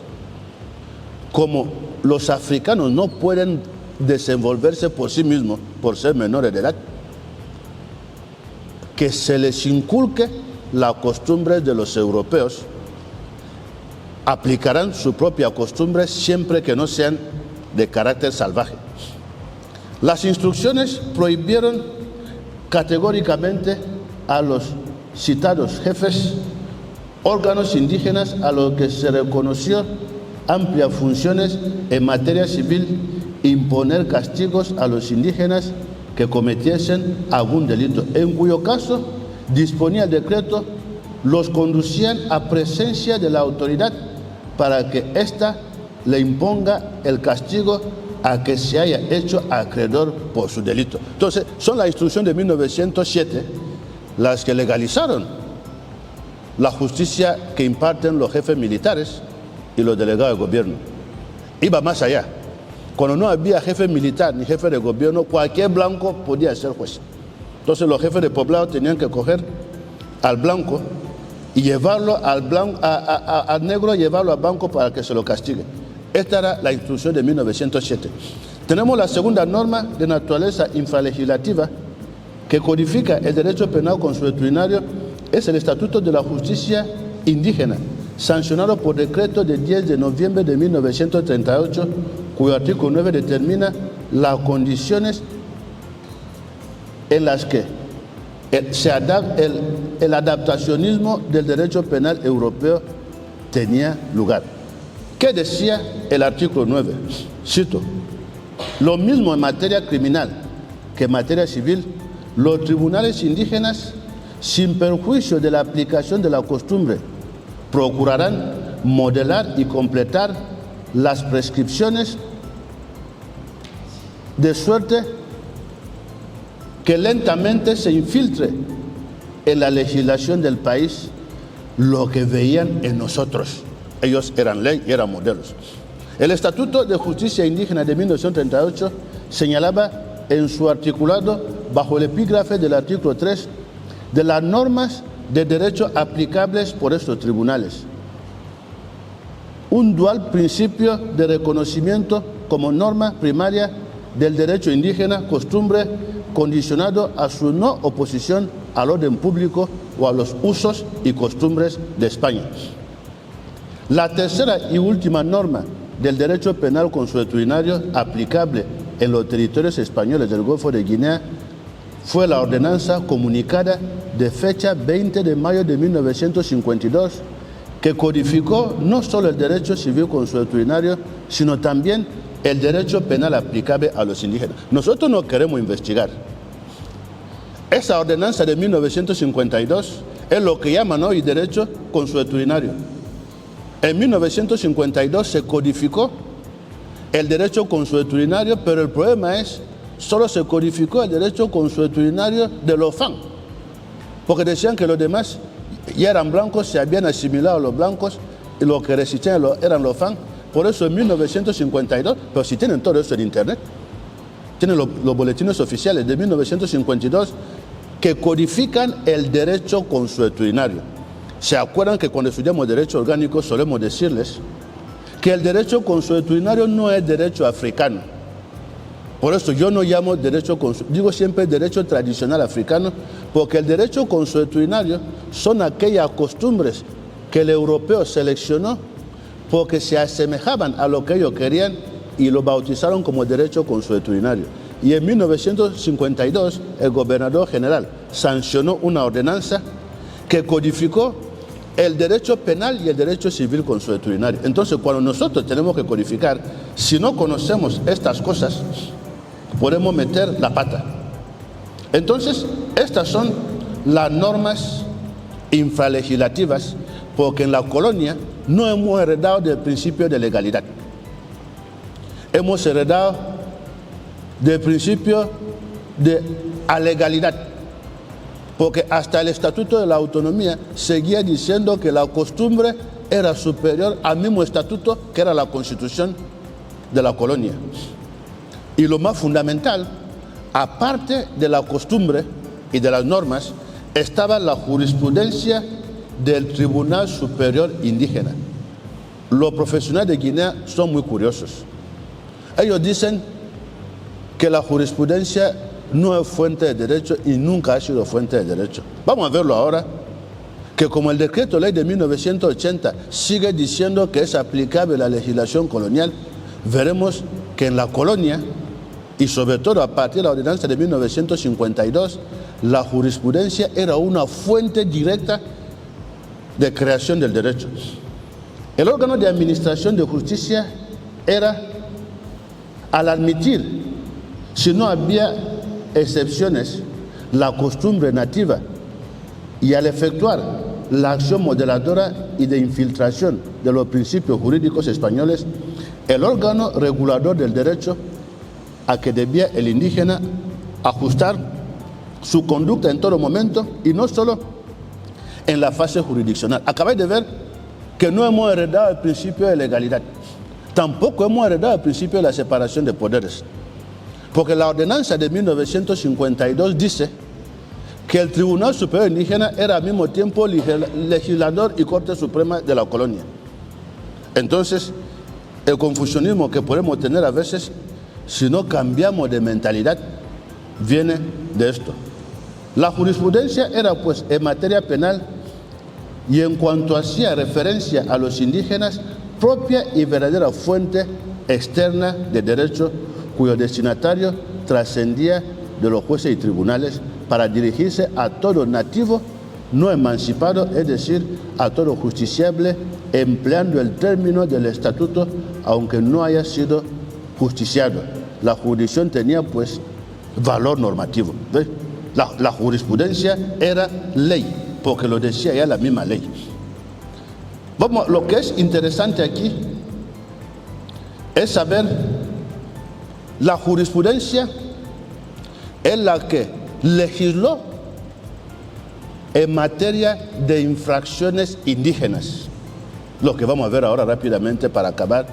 Como los africanos no pueden desenvolverse por sí mismos, por ser menores de edad, que se les inculque la costumbre de los europeos. Aplicarán su propia costumbre siempre que no sean de carácter salvaje. Las instrucciones prohibieron categóricamente a los citados jefes, órganos indígenas a los que se reconoció amplias funciones en materia civil, imponer castigos a los indígenas que cometiesen algún delito, en cuyo caso disponía el decreto, los conducían a presencia de la autoridad para que ésta le imponga el castigo a que se haya hecho acreedor por su delito. Entonces, son las instrucciones de 1907 las que legalizaron la justicia que imparten los jefes militares y los delegados de gobierno. Iba más allá. Cuando no había jefe militar ni jefe de gobierno, cualquier blanco podía ser juez. Entonces los jefes de poblado tenían que coger al blanco y llevarlo al negro, llevarlo al blanco para que se lo castigue. Esta era la instrucción de 1907. Tenemos la segunda norma de naturaleza infralegislativa que codifica el derecho penal consuetudinario, es el Estatuto de la Justicia Indígena, sancionado por decreto de 10 de noviembre de 1938, cuyo artículo 9 determina las condiciones en las que el adaptacionismo del derecho penal europeo tenía lugar. ¿Qué decía el artículo 9? Cito: lo mismo en materia criminal que en materia civil, los tribunales indígenas, sin perjuicio de la aplicación de la costumbre, procurarán modelar y completar las prescripciones de suerte que lentamente se infiltre en la legislación del país lo que veían en nosotros. Ellos eran ley y eran modelos. El Estatuto de Justicia Indígena de 1938 señalaba en su articulado, bajo el epígrafe del artículo 3, de las normas de derecho aplicables por estos tribunales, un dual principio de reconocimiento como norma primaria del derecho indígena, costumbre condicionado a su no oposición al orden público o a los usos y costumbres de España. La tercera y última norma del derecho penal consuetudinario aplicable en los territorios españoles del Golfo de Guinea fue la ordenanza comunicada de fecha 20 de mayo de 1952, que codificó no solo el derecho civil consuetudinario, sino también el derecho penal aplicable a los indígenas. Nosotros no queremos investigar. Esa ordenanza de 1952 es lo que llaman hoy derecho consuetudinario. En 1952 se codificó el derecho consuetudinario, pero el problema es, solo se codificó el derecho consuetudinario de los FAN, porque decían que los demás ya eran blancos, se habían asimilado a los blancos, y los que resistían eran los FAN. Por eso en 1952, pero si tienen todo eso en internet, tienen los boletines oficiales de 1952 que codifican el derecho consuetudinario. ¿Se acuerdan que cuando estudiamos derecho orgánico solemos decirles que el derecho consuetudinario no es derecho africano? Por eso yo no llamo derecho consuetudinario, digo siempre derecho tradicional africano, porque el derecho consuetudinario son aquellas costumbres que el europeo seleccionó porque se asemejaban a lo que ellos querían y lo bautizaron como derecho consuetudinario. Y en 1952 el gobernador general sancionó una ordenanza que codificó el derecho penal y el derecho civil consuetudinario. Entonces, cuando nosotros tenemos que codificar, si no conocemos estas cosas, podemos meter la pata. Entonces, estas son las normas infralegislativas, porque en la colonia no hemos heredado del principio de legalidad. Hemos heredado del principio de alegalidad, porque hasta el Estatuto de la Autonomía seguía diciendo que la costumbre era superior al mismo estatuto que era la Constitución de la colonia. Y lo más fundamental, aparte de la costumbre y de las normas, estaba la jurisprudencia del Tribunal Superior Indígena. Los profesionales de Guinea son muy curiosos. Ellos dicen que la jurisprudencia no es fuente de derecho y nunca ha sido fuente de derecho. Vamos a verlo ahora, que como el decreto ley de 1980 sigue diciendo que es aplicable la legislación colonial, veremos que en la colonia, y sobre todo a partir de la ordenanza de 1952, la jurisprudencia era una fuente directa de creación del derecho. El órgano de administración de justicia era, al admitir, si no había excepciones, la costumbre nativa, y al efectuar la acción modeladora y de infiltración de los principios jurídicos españoles, el órgano regulador del derecho a que debía el indígena ajustar su conducta en todo momento y no solo en la fase jurisdiccional. Acabáis de ver que no hemos heredado el principio de legalidad, tampoco hemos heredado el principio de la separación de poderes, porque la ordenanza de 1952 dice que el Tribunal Superior Indígena era al mismo tiempo legislador y Corte Suprema de la colonia. Entonces, el confusionismo que podemos tener a veces, si no cambiamos de mentalidad, viene de esto. La jurisprudencia era, pues, en materia penal y en cuanto hacía referencia a los indígenas, propia y verdadera fuente externa de derecho cuyo destinatario trascendía de los jueces y tribunales para dirigirse a todo nativo no emancipado, es decir, a todo justiciable, empleando el término del estatuto, aunque no haya sido justiciado. La jurisdicción tenía, pues, valor normativo. ¿Ves? La jurisprudencia era ley, porque lo decía ya la misma ley. Vamos, lo que es interesante aquí es saber, la jurisprudencia es la que legisló en materia de infracciones indígenas, lo que vamos a ver ahora rápidamente para acabar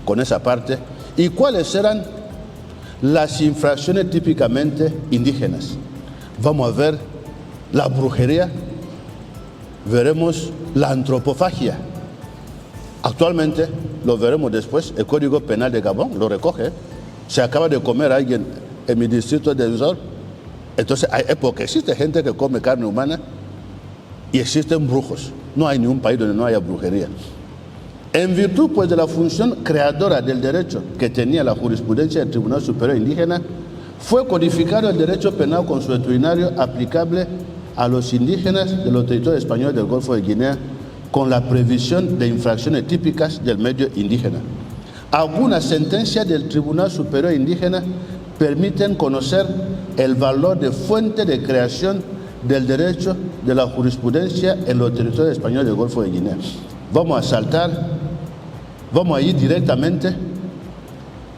con esa parte y cuáles eran las infracciones típicamente indígenas. Vamos a ver la brujería, veremos la antropofagia. Actualmente, lo veremos después, el Código Penal de Gabón lo recoge. Se acaba de comer a alguien en mi distrito de Nzor. Entonces, porque existe gente que come carne humana y existen brujos. No hay ningún país donde no haya brujería. En virtud pues, de la función creadora del derecho que tenía la jurisprudencia del Tribunal Superior Indígena, fue codificado el derecho penal consuetudinario aplicable a los indígenas de los territorios españoles del Golfo de Guinea, con la previsión de infracciones típicas del medio indígena. Algunas sentencias del Tribunal Superior Indígena permiten conocer el valor de fuente de creación del derecho de la jurisprudencia en los territorios españoles del Golfo de Guinea. Vamos a saltar, vamos a ir directamente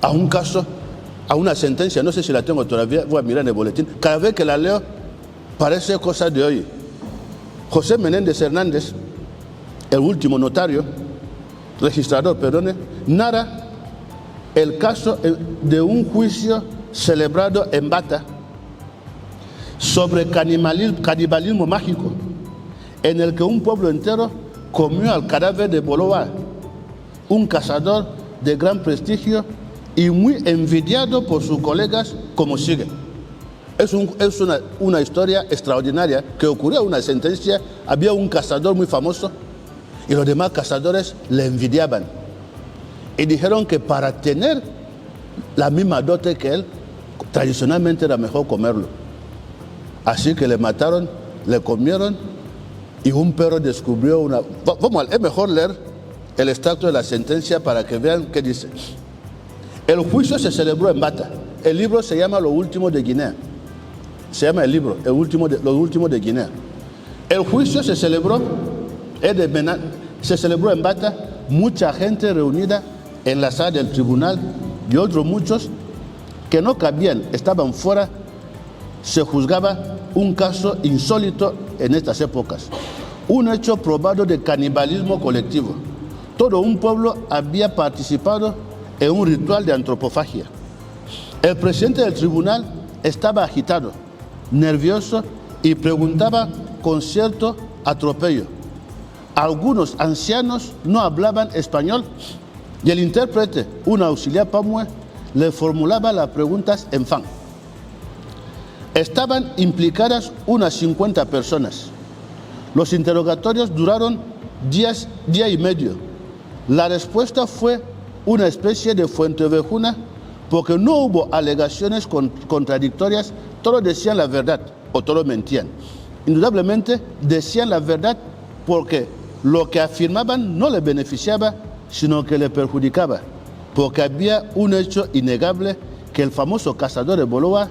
a un caso, a una sentencia, no sé si la tengo todavía, voy a mirar en el boletín. Cada vez que la leo, parece cosa de hoy. José Menéndez Hernández, el último notario, registrador, perdone, narra el caso de un juicio celebrado en Bata sobre canibalismo mágico, en el que un pueblo entero comió al cadáver de Boloa, un cazador de gran prestigio y muy envidiado por sus colegas, como sigue. Es una historia extraordinaria que ocurrió una sentencia. Había un cazador muy famoso y los demás cazadores le envidiaban y dijeron que para tener la misma dote que él, tradicionalmente era mejor comerlo. Así que le mataron, le comieron y un perro descubrió una... es mejor leer el extracto de la sentencia para que vean qué dice. El juicio se celebró en Bata. El libro se llama Lo Último de Guinea. Se llama el libro, Lo Último de Guinea. El juicio se celebró en Bata, mucha gente reunida en la sala del tribunal y otros muchos que no cabían, estaban fuera. Se juzgaba un caso insólito en estas épocas, un hecho probado de canibalismo colectivo. Todo un pueblo había participado en un ritual de antropofagia. El presidente del tribunal estaba agitado, nervioso y preguntaba con cierto atropello. Algunos ancianos no hablaban español y el intérprete, un auxiliar pamue, le formulaba las preguntas en fan. Estaban implicadas unas 50 personas. Los interrogatorios duraron día y medio. La respuesta fue una especie de fuentevejuna porque no hubo alegaciones contradictorias. Todos decían la verdad o todos mentían. Indudablemente decían la verdad porque lo que afirmaban no les beneficiaba, sino que les perjudicaba, porque había un hecho innegable que el famoso cazador de Boloa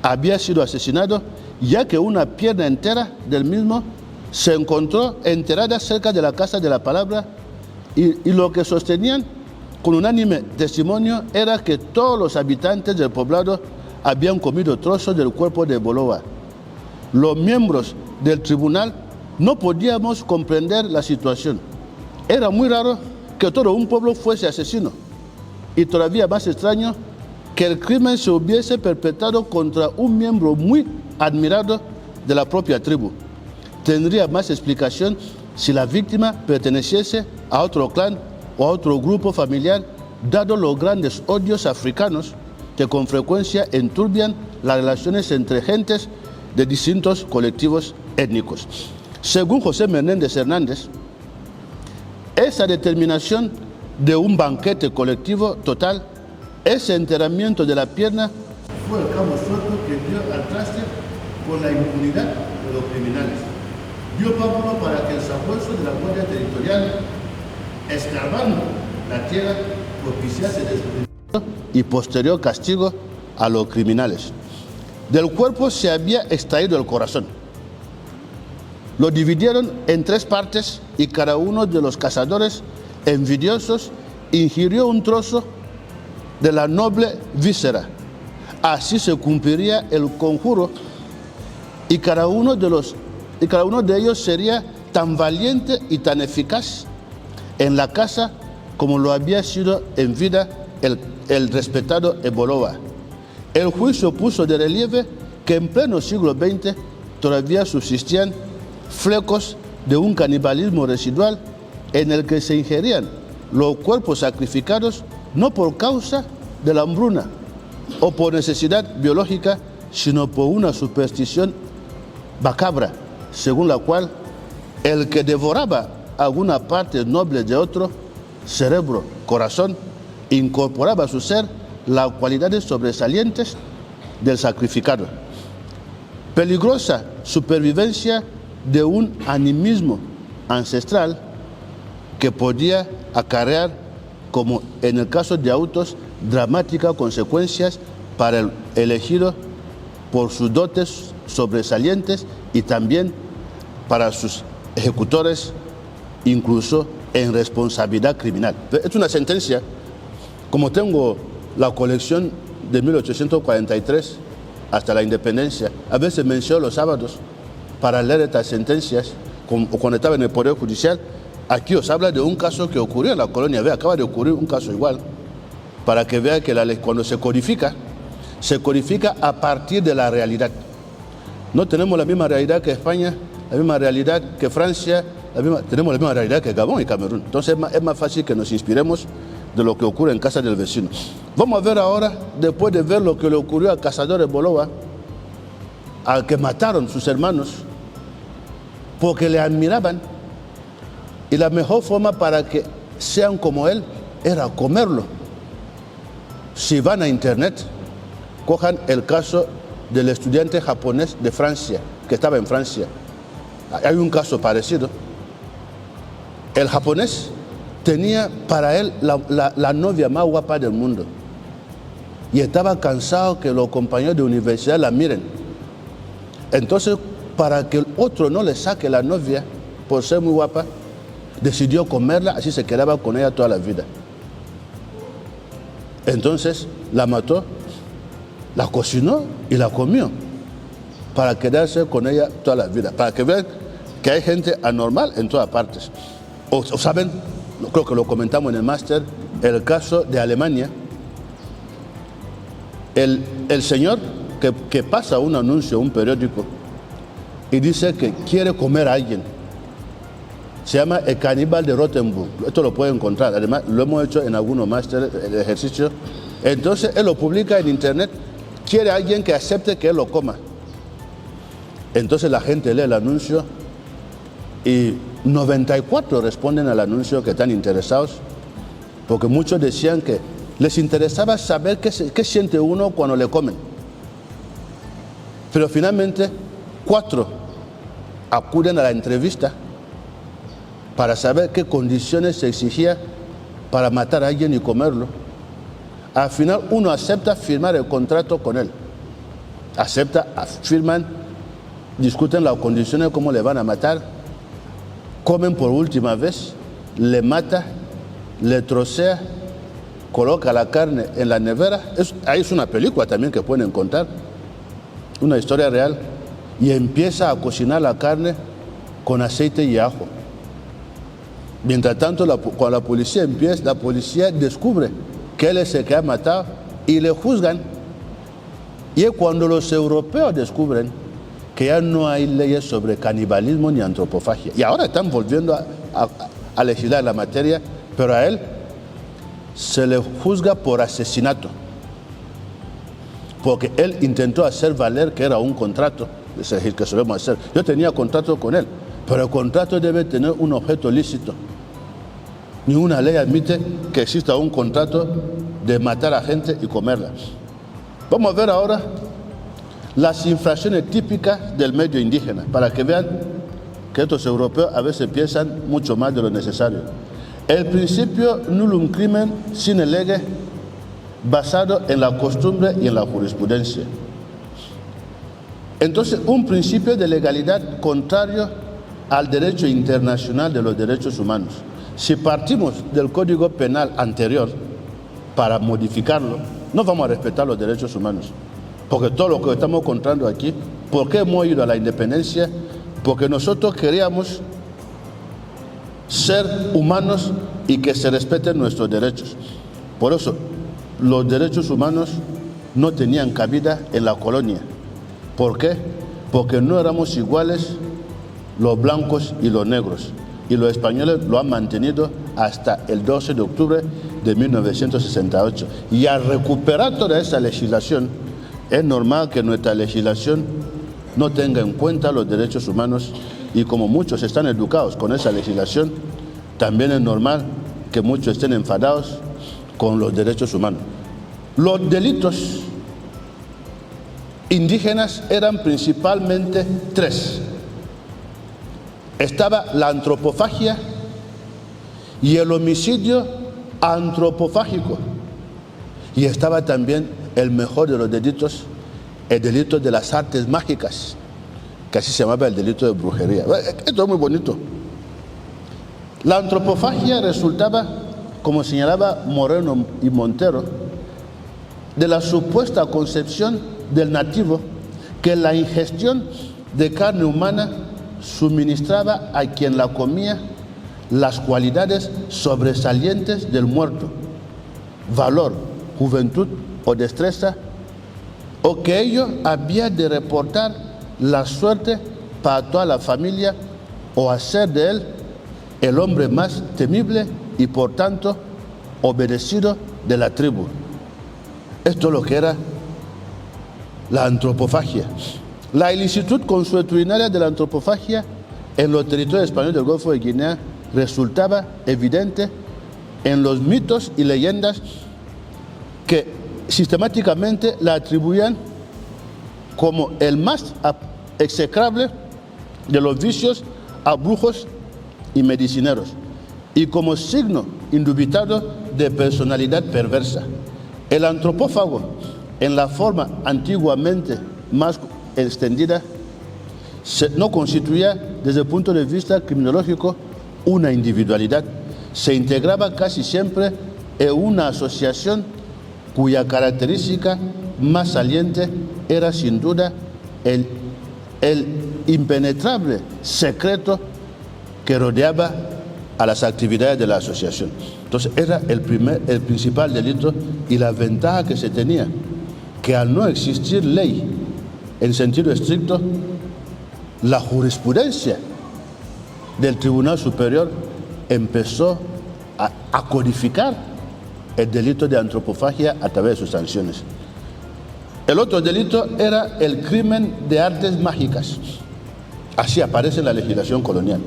había sido asesinado, ya que una pierna entera del mismo se encontró enterrada cerca de la Casa de la Palabra y lo que sostenían con unánime testimonio era que todos los habitantes del poblado habían comido trozos del cuerpo de Boloa. Los miembros del tribunal no podíamos comprender la situación. Era muy raro que todo un pueblo fuese asesino y todavía más extraño que el crimen se hubiese perpetrado contra un miembro muy admirado de la propia tribu. Tendría más explicación si la víctima perteneciese a otro clan o a otro grupo familiar, dado los grandes odios africanos que con frecuencia enturbian las relaciones entre gentes de distintos colectivos étnicos. Según José Menéndez Hernández, esa determinación de un banquete colectivo total, ese enterramiento de la pierna, fue el cabo suelto que dio al traste con la impunidad de los criminales. Dio pábulo para que el sabueso de la Guardia Territorial, escarbando la tierra, propiciase descubrimiento y posterior castigo a los criminales. Del cuerpo se había extraído el corazón. Lo dividieron en 3 partes y cada uno de los cazadores envidiosos ingirió un trozo de la noble víscera. Así se cumpliría el conjuro y cada uno de ellos sería tan valiente y tan eficaz en la caza como lo había sido en vida el respetado Ebolova. El juicio puso de relieve que en pleno siglo XX todavía subsistían flecos de un canibalismo residual en el que se ingerían los cuerpos sacrificados no por causa de la hambruna o por necesidad biológica, sino por una superstición macabra, según la cual el que devoraba alguna parte noble de otro, cerebro, corazón, incorporaba a su ser las cualidades sobresalientes del sacrificado. Peligrosa supervivencia de un animismo ancestral que podía acarrear, como en el caso de Autos, dramáticas consecuencias para el elegido por sus dotes sobresalientes y también para sus ejecutores, incluso en responsabilidad criminal. Es una sentencia, como tengo la colección de 1843 hasta la independencia, a veces menciono los sábados para leer estas sentencias, cuando estaba en el Poder Judicial. Aquí os habla de un caso que ocurrió en la colonia B, acaba de ocurrir un caso igual, para que vean que la ley, cuando se codifica a partir de la realidad. No tenemos la misma realidad que España, la misma realidad que Francia, tenemos la misma realidad que Gabón y Camerún. Entonces es más fácil que nos inspiremos de lo que ocurre en casa del vecino. Vamos a ver ahora, después de ver lo que le ocurrió al cazador Ebolova, al que mataron sus hermanos, porque le admiraban, y la mejor forma para que sean como él era comerlo. Si van a internet, cojan el caso del estudiante japonés de Francia, que estaba en Francia. Hay un caso parecido. El japonés tenía para él la novia más guapa del mundo y estaba cansado que los compañeros de universidad la miren. Entonces, para que el otro no le saque la novia por ser muy guapa, decidió comerla, así se quedaba con ella toda la vida. Entonces la mató, la cocinó y la comió para quedarse con ella toda la vida, para que vean que hay gente anormal en todas partes. O saben, creo que lo comentamos en el máster, el caso de Alemania. El señor que pasa un anuncio en un periódico y dice que quiere comer a alguien. Se llama El Caníbal de Rotenburg. Esto lo pueden encontrar. Además, lo hemos hecho en algunos másteres, el ejercicio. Entonces, él lo publica en internet. Quiere a alguien que acepte que él lo coma. Entonces, la gente lee el anuncio y 94 responden al anuncio que están interesados, porque muchos decían que les interesaba saber qué siente uno cuando le comen. Pero finalmente, 4 acuden a la entrevista para saber qué condiciones se exigía para matar a alguien y comerlo. Al final, uno acepta firmar el contrato con él. Firman, discuten las condiciones, cómo le van a matar, comen por última vez, le mata, le trocea, coloca la carne en la nevera. Ahí es una película también que pueden contar, una historia real, y empieza a cocinar la carne con aceite y ajo. Mientras tanto, cuando la policía empieza, la policía descubre que él es el que ha matado y le juzgan. Y es cuando los europeos descubren que ya no hay leyes sobre canibalismo ni antropofagia. Y ahora están volviendo a legislar la materia, pero a él se le juzga por asesinato. Porque él intentó hacer valer que era un contrato, que solemos hacer. Yo tenía contrato con él, pero el contrato debe tener un objeto lícito. Ninguna ley admite que exista un contrato de matar a gente y comerla. Vamos a ver ahora las infracciones típicas del medio indígena, para que vean que estos europeos a veces piensan mucho más de lo necesario. El principio nullum crimen sine lege, basado en la costumbre y en la jurisprudencia. Entonces, un principio de legalidad contrario al derecho internacional de los derechos humanos. Si partimos del Código Penal anterior para modificarlo, no vamos a respetar los derechos humanos. Porque todo lo que estamos contando aquí, ¿por qué hemos ido a la independencia? Porque nosotros queríamos ser humanos y que se respeten nuestros derechos. Por eso, los derechos humanos no tenían cabida en la colonia. ¿Por qué? Porque no éramos iguales los blancos y los negros. Y los españoles lo han mantenido hasta el 12 de octubre de 1968. Y al recuperar toda esa legislación, es normal que nuestra legislación no tenga en cuenta los derechos humanos, y como muchos están educados con esa legislación, también es normal que muchos estén enfadados con los derechos humanos. Los delitos indígenas eran principalmente tres. Estaba la antropofagia y el homicidio antropofágico. Y estaba también el mejor de los delitos, el delito de las artes mágicas, que así se llamaba el delito de brujería. Esto es muy bonito. La antropofagia resultaba, como señalaba Moreno y Montero, de la supuesta concepción del nativo que la ingestión de carne humana suministraba a quien la comía las cualidades sobresalientes del muerto, valor, juventud o destreza, o que ello había de reportar la suerte para toda la familia o hacer de él el hombre más temible y por tanto obedecido de la tribu. Esto es lo que era la antropofagia. La ilicitud consuetudinaria de la antropofagia en los territorios españoles del Golfo de Guinea resultaba evidente en los mitos y leyendas que sistemáticamente la atribuían como el más execrable de los vicios a brujos y medicineros, y como signo indubitado de personalidad perversa. El antropófago, en la forma antiguamente más extendida, no constituía desde el punto de vista criminológico una individualidad. Se integraba casi siempre en una asociación cuya característica más saliente era sin duda el impenetrable secreto que rodeaba a las actividades de la asociación. Entonces era el principal delito, y la ventaja que se tenía, que al no existir ley en sentido estricto, la jurisprudencia del Tribunal Superior empezó a codificar el delito de antropofagia a través de sus sanciones. El otro delito era el crimen de artes mágicas. Así aparece en la legislación colonial.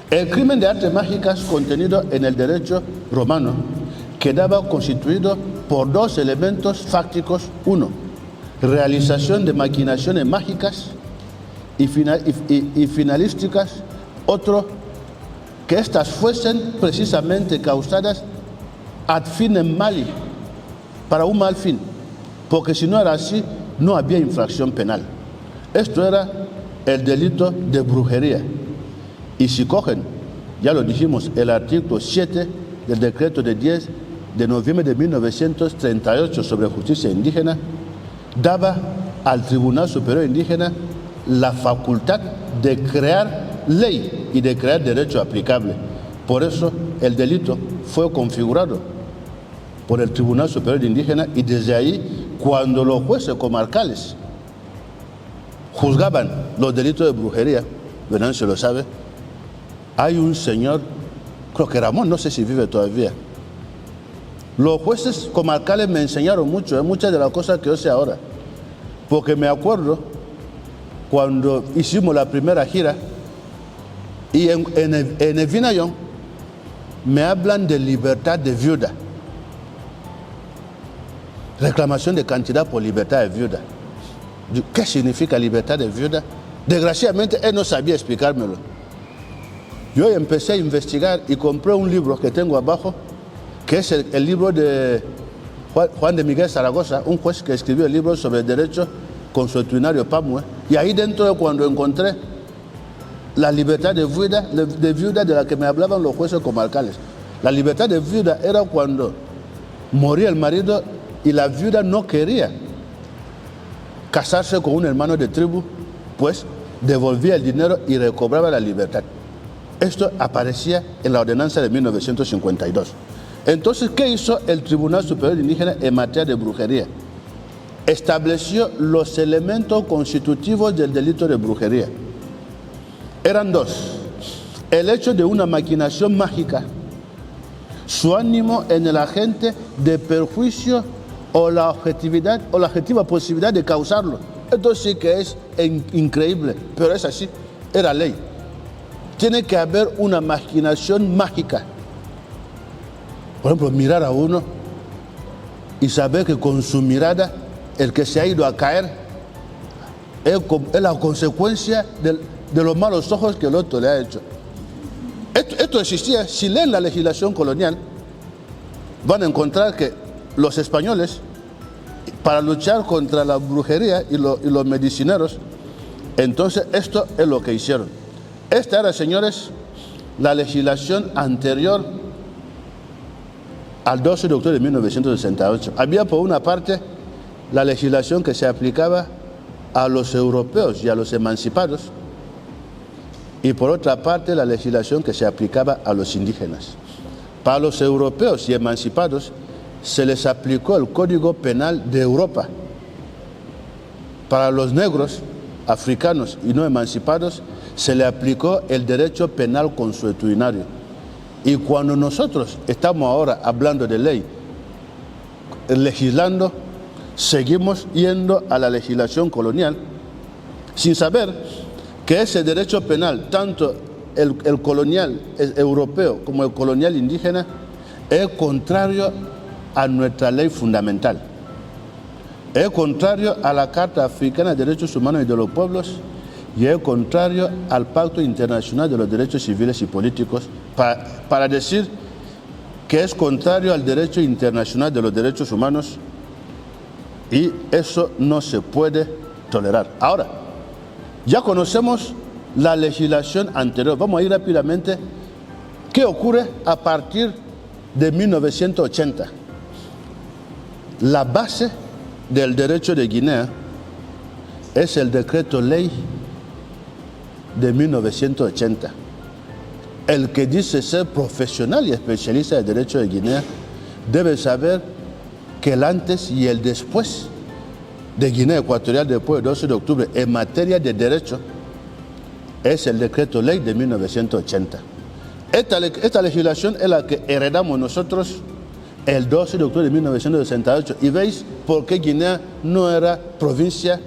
El crimen de artes mágicas, contenido en el derecho romano, quedaba constituido por dos elementos fácticos. Uno, realización de maquinaciones mágicas y finalísticas. Otro, que éstas fuesen precisamente causadas ad finem mali, para un mal fin, porque si no era así, no había infracción penal. Esto era el delito de brujería. Y si cogen, ya lo dijimos, el artículo 7 del decreto de 10 de noviembre de 1938 sobre justicia indígena, daba al Tribunal Superior Indígena la facultad de crear ley y de crear derecho aplicable. Por eso el delito fue configurado por el Tribunal Superior Indígena, y desde ahí, cuando los jueces comarcales juzgaban los delitos de brujería, Venancio lo sabe, hay un señor, creo que Ramón, no sé si vive todavía. Los jueces comarcales me enseñaron mucho, muchas de las cosas que yo sé ahora, porque me acuerdo cuando hicimos la primera gira y en el Vinayón me hablan de libertad de viuda, reclamación de cantidad por libertad de viuda. ¿Qué significa libertad de viuda? Desgraciadamente él no sabía explicármelo. Yo empecé a investigar y compré un libro que tengo abajo, que es el libro de Juan de Miguel Zaragoza, un juez que escribió el libro sobre el derecho consuetudinario Pamue. Y ahí dentro, cuando encontré la libertad de viuda de la que me hablaban los jueces comarcales. La libertad de viuda era cuando moría el marido y la viuda no quería casarse con un hermano de tribu, pues devolvía el dinero y recobraba la libertad. Esto aparecía en la ordenanza de 1952. Entonces, ¿qué hizo el Tribunal Superior Indígena en materia de brujería? Estableció los elementos constitutivos del delito de brujería. Eran dos: el hecho de una maquinación mágica, su ánimo en el agente de perjuicio o la objetiva posibilidad de causarlo. Esto sí que es increíble, pero es así, era ley. Tiene que haber una maquinación mágica. Por ejemplo, mirar a uno y saber que con su mirada el que se ha ido a caer es la consecuencia de los malos ojos que el otro le ha hecho. Esto existía. Si leen la legislación colonial, van a encontrar que los españoles, para luchar contra la brujería y los medicineros, entonces esto es lo que hicieron. Esta era, señores, la legislación anterior al 12 de octubre de 1968. Había, por una parte, la legislación que se aplicaba a los europeos y a los emancipados, y por otra parte, la legislación que se aplicaba a los indígenas. Para los europeos y emancipados se les aplicó el Código Penal de Europa. Para los negros, africanos y no emancipados se le aplicó el derecho penal consuetudinario. Y cuando nosotros estamos ahora hablando de ley, legislando, seguimos yendo a la legislación colonial sin saber que ese derecho penal, tanto el colonial europeo como el colonial indígena, es contrario a nuestra ley fundamental. Es contrario a la Carta Africana de Derechos Humanos y de los Pueblos, y es contrario al Pacto Internacional de los Derechos Civiles y Políticos, para decir que es contrario al derecho internacional de los derechos humanos, y eso no se puede tolerar. Ahora, ya conocemos la legislación anterior. Vamos a ir rápidamente. ¿Qué ocurre a partir de 1980? La base del derecho de Guinea es el decreto ley de 1980. El que dice ser profesional y especialista de derecho de Guinea debe saber que el antes y el después de Guinea Ecuatorial después del 12 de octubre en materia de derecho es el decreto ley de 1980. Esta legislación es la que heredamos nosotros el 12 de octubre de 1968. Y veis por qué Guinea no era provincia.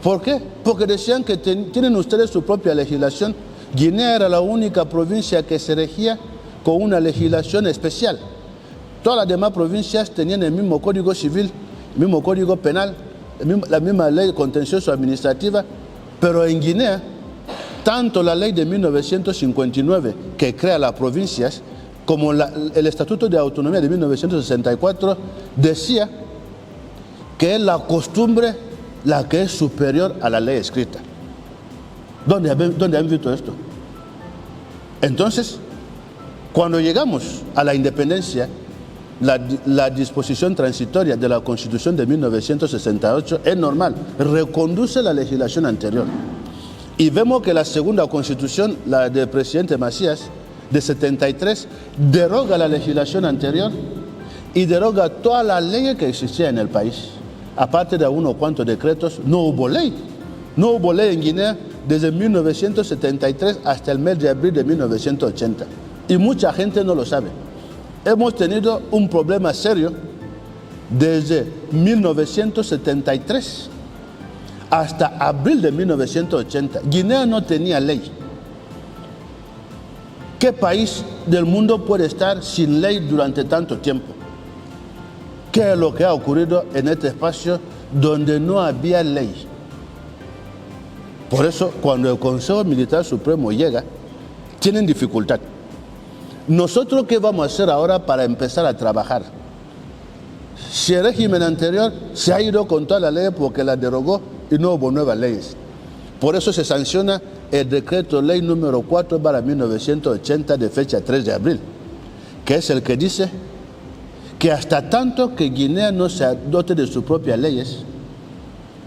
¿Por qué? Porque decían que tienen ustedes su propia legislación. Guinea era la única provincia que se regía con una legislación especial. Todas las demás provincias tenían el mismo código civil, el mismo código penal, la misma ley contencioso administrativa, pero en Guinea, tanto la ley de 1959 que crea las provincias, como el Estatuto de Autonomía de 1964 decía que es la costumbre la que es superior a la ley escrita. ¿Dónde han visto esto? Entonces, cuando llegamos a la independencia, la disposición transitoria de la Constitución de 1968 es normal, reconduce la legislación anterior. Y vemos que la segunda Constitución, la del presidente Macías, de 73, deroga la legislación anterior y deroga todas las leyes que existían en el país. Aparte de unos cuantos decretos, no hubo ley. No hubo ley en Guinea desde 1973 hasta el mes de abril de 1980. Y mucha gente no lo sabe. Hemos tenido un problema serio desde 1973 hasta abril de 1980. Guinea no tenía ley. ¿Qué país del mundo puede estar sin ley durante tanto tiempo? ¿Qué es lo que ha ocurrido en este espacio donde no había ley? Por eso, cuando el Consejo Militar Supremo llega, tienen dificultad. ¿Nosotros qué vamos a hacer ahora para empezar a trabajar? Si el régimen anterior se ha ido con toda la ley porque la derogó y no hubo nuevas leyes. Por eso se sanciona el decreto ley número 4/1980 de fecha 3 de abril, que es el que dice que hasta tanto que Guinea no se dote de sus propias leyes,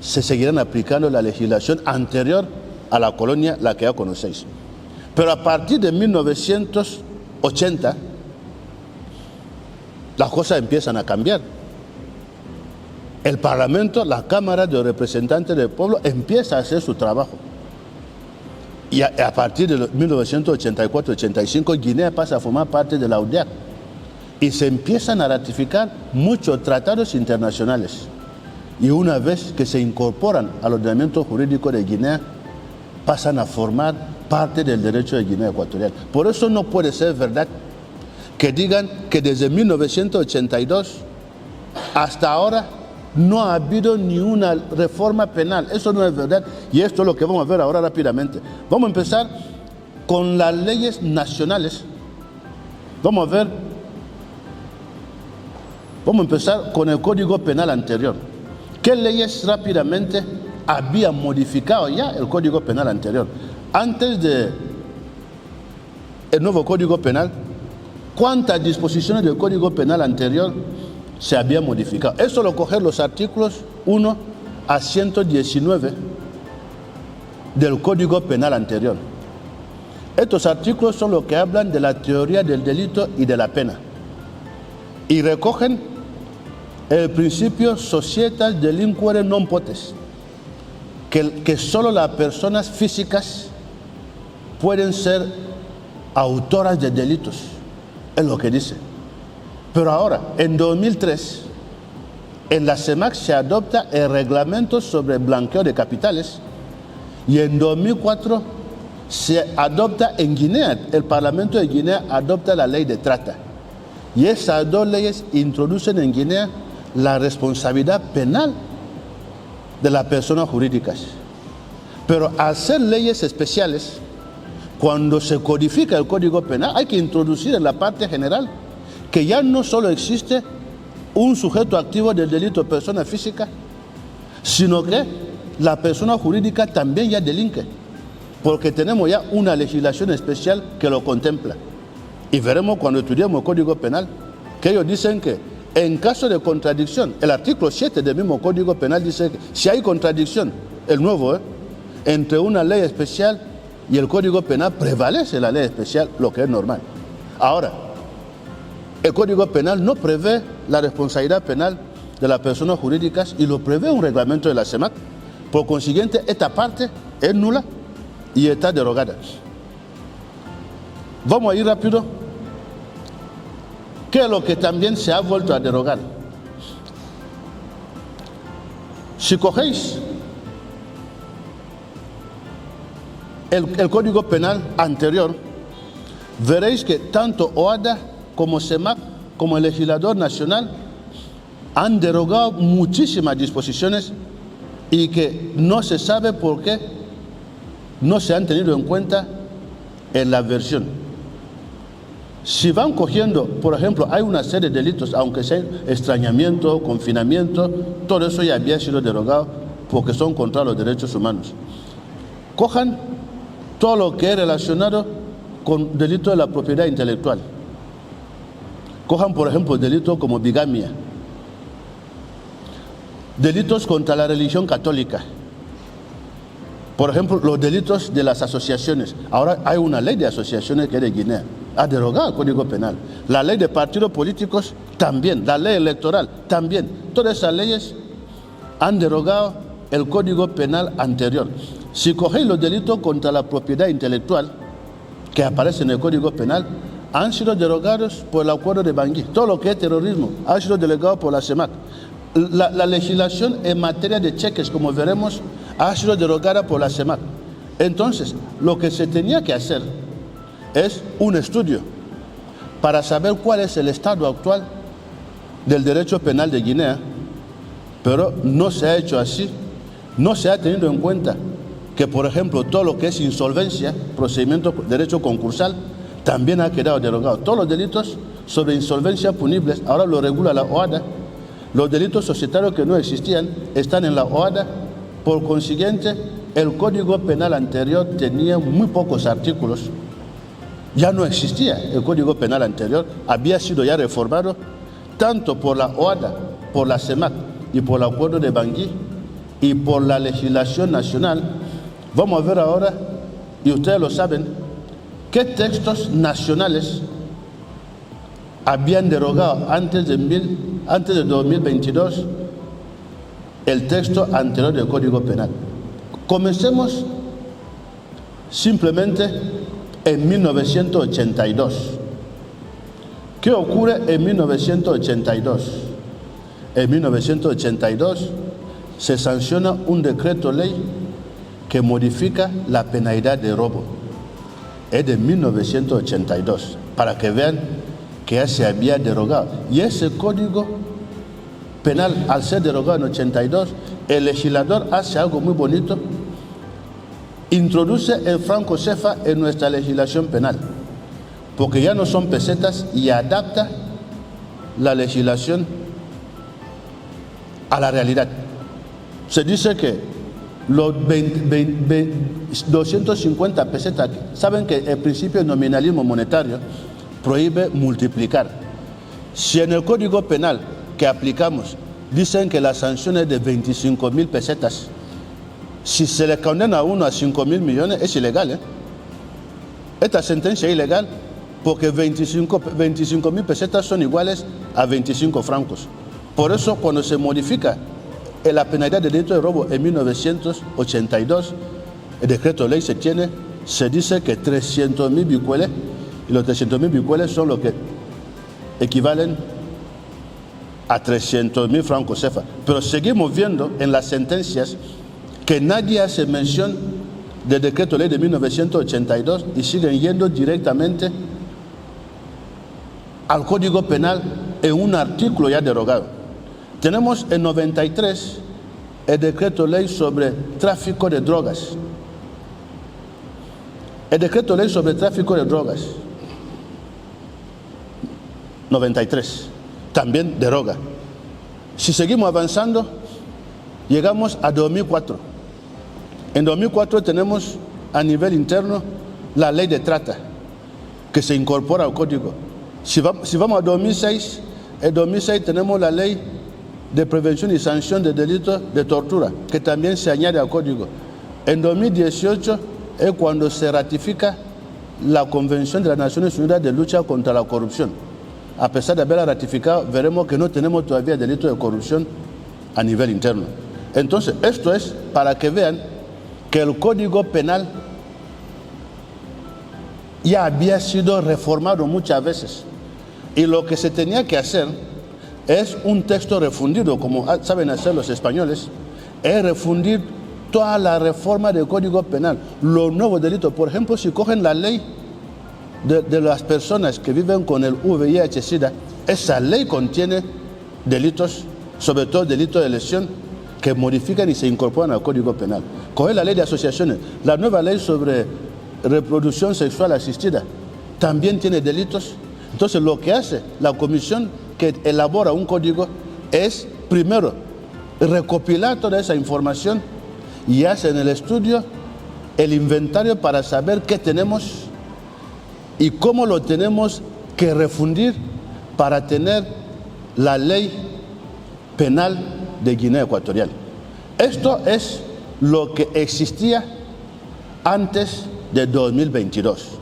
se seguirán aplicando la legislación anterior a la colonia, la que ya conocéis. Pero a partir de 1980, las cosas empiezan a cambiar. El Parlamento, la Cámara de Representantes del Pueblo, empieza a hacer su trabajo. Y a partir de 1984-85, Guinea pasa a formar parte de la ODEAC. Y se empiezan a ratificar muchos tratados internacionales. Y una vez que se incorporan al ordenamiento jurídico de Guinea, pasan a formar parte del derecho de Guinea Ecuatorial. Por eso no puede ser verdad que digan que desde 1982 hasta ahora no ha habido ni una reforma penal. Eso no es verdad, y esto es lo que vamos a ver ahora rápidamente. Vamos a empezar con las leyes nacionales. Vamos a empezar con el Código Penal anterior. ¿Qué leyes rápidamente habían modificado ya el Código Penal anterior? Antes del nuevo Código Penal, ¿cuántas disposiciones del Código Penal anterior se habían modificado? Eso lo cogen los artículos 1 a 119 del Código Penal anterior. Estos artículos son los que hablan de la teoría del delito y de la pena. Y recogen el principio societas delinquere non potest, que solo las personas físicas pueden ser autoras de delitos. Es lo que dice. Pero ahora, en 2003, en la CEMAC se adopta el reglamento sobre blanqueo de capitales, y en 2004 se adopta en Guinea, el Parlamento de Guinea adopta la ley de trata. Y esas dos leyes introducen en Guinea la responsabilidad penal de las personas jurídicas. Pero al ser leyes especiales, cuando se codifica el Código Penal, hay que introducir en la parte general que ya no solo existe un sujeto activo del delito persona física, sino que la persona jurídica también ya delinque, porque tenemos ya una legislación especial que lo contempla. Y veremos cuando estudiemos el Código Penal que ellos dicen que en caso de contradicción, el artículo 7 del mismo Código Penal dice que si hay contradicción, el nuevo, entre una ley especial y el Código Penal, prevalece la ley especial, lo que es normal. Ahora, el Código Penal no prevé la responsabilidad penal de las personas jurídicas y lo prevé un reglamento de la CEMAC. Por consiguiente, esta parte es nula y está derogada. Vamos a ir rápido. ¿Qué es lo que también se ha vuelto a derogar? Si cogéis el Código Penal anterior, veréis que tanto OHADA como CEMAC, como el legislador nacional, han derogado muchísimas disposiciones y que no se sabe por qué no se han tenido en cuenta en la versión. Si van cogiendo, por ejemplo, hay una serie de delitos, aunque sea extrañamiento, confinamiento, todo eso ya había sido derogado porque son contra los derechos humanos. Cojan todo lo que es relacionado con delitos de la propiedad intelectual. Cojan, por ejemplo, delitos como bigamia, delitos contra la religión católica, por ejemplo, los delitos de las asociaciones. Ahora hay una ley de asociaciones que es de Guinea, ha derogado el Código Penal. La ley de partidos políticos también, la ley electoral también. Todas esas leyes han derogado el Código Penal anterior. Si cogéis los delitos contra la propiedad intelectual que aparecen en el Código Penal, han sido derogados por el Acuerdo de Bangui. Todo lo que es terrorismo ha sido delegado por la CEMAC. La legislación en materia de cheques, como veremos, ha sido derogada por la CEMAC. Entonces, lo que se tenía que hacer es un estudio para saber cuál es el estado actual del derecho penal de Guinea, pero no se ha hecho así. No se ha tenido en cuenta que, por ejemplo, todo lo que es insolvencia, procedimiento, derecho concursal, también ha quedado derogado. Todos los delitos sobre insolvencia punibles ahora lo regula la OHADA. Los delitos societarios que no existían están en la OHADA. Por consiguiente, el Código Penal anterior tenía muy pocos artículos. Ya no existía el Código Penal anterior, había sido ya reformado tanto por la OHADA, por la CEMAC y por el Acuerdo de Bangui y por la legislación nacional. Vamos a ver ahora, y ustedes lo saben, qué textos nacionales habían derogado antes de 2022 el texto anterior del Código Penal. Comencemos simplemente en 1982. ¿Qué ocurre en 1982? En 1982 se sanciona un decreto ley que modifica la penalidad de robo. Es de 1982, para que vean que ya se había derogado. Y ese Código Penal, al ser derogado en 82, el legislador hace algo muy bonito. Introduce el franco cefa en nuestra legislación penal, porque ya no son pesetas, y adapta la legislación a la realidad. Se dice que los 250 pesetas, saben que el principio de nominalismo monetario prohíbe multiplicar. Si en el Código Penal que aplicamos dicen que la sanción es de 25.000 pesetas, si se le condena a uno a 5.000 millones, es ilegal. Esta sentencia es ilegal porque 25.000 pesetas son iguales a 25 francos. Por eso, cuando se modifica la penalidad de delito de robo en 1982, el decreto ley se dice que 300.000 bicueles, y los 300.000 bicueles son lo que equivalen a 300.000 francos cefa. Pero seguimos viendo en las sentencias que nadie hace mención del decreto ley de 1982 y siguen yendo directamente al Código Penal en un artículo ya derogado. Tenemos en 93 el decreto ley sobre tráfico de drogas. El decreto ley sobre tráfico de drogas, 93, también deroga. Si seguimos avanzando, llegamos a 2004. En 2004 tenemos a nivel interno la ley de trata, que se incorpora al código. Si vamos a 2006, en 2006 tenemos la ley de prevención y sanción de delitos de tortura, que también se añade al código. En 2018 es cuando se ratifica la Convención de las Naciones Unidas de lucha contra la corrupción. A pesar de haberla ratificado, veremos que no tenemos todavía delito de corrupción a nivel interno. Entonces, esto es para que vean que el Código Penal ya había sido reformado muchas veces. Y lo que se tenía que hacer es un texto refundido, como saben hacer los españoles, es refundir toda la reforma del Código Penal, los nuevos delitos. Por ejemplo, si cogen la ley de las personas que viven con el VIH-Sida, esa ley contiene delitos, sobre todo delitos de lesión, que modifican y se incorporan al Código Penal. Coger la ley de asociaciones, la nueva ley sobre reproducción sexual asistida, también tiene delitos. Entonces, lo que hace la comisión que elabora un código es, primero, recopilar toda esa información y hace en el estudio el inventario para saber qué tenemos y cómo lo tenemos que refundir para tener la ley penal de Guinea Ecuatorial. Esto es lo que existía antes de 2022.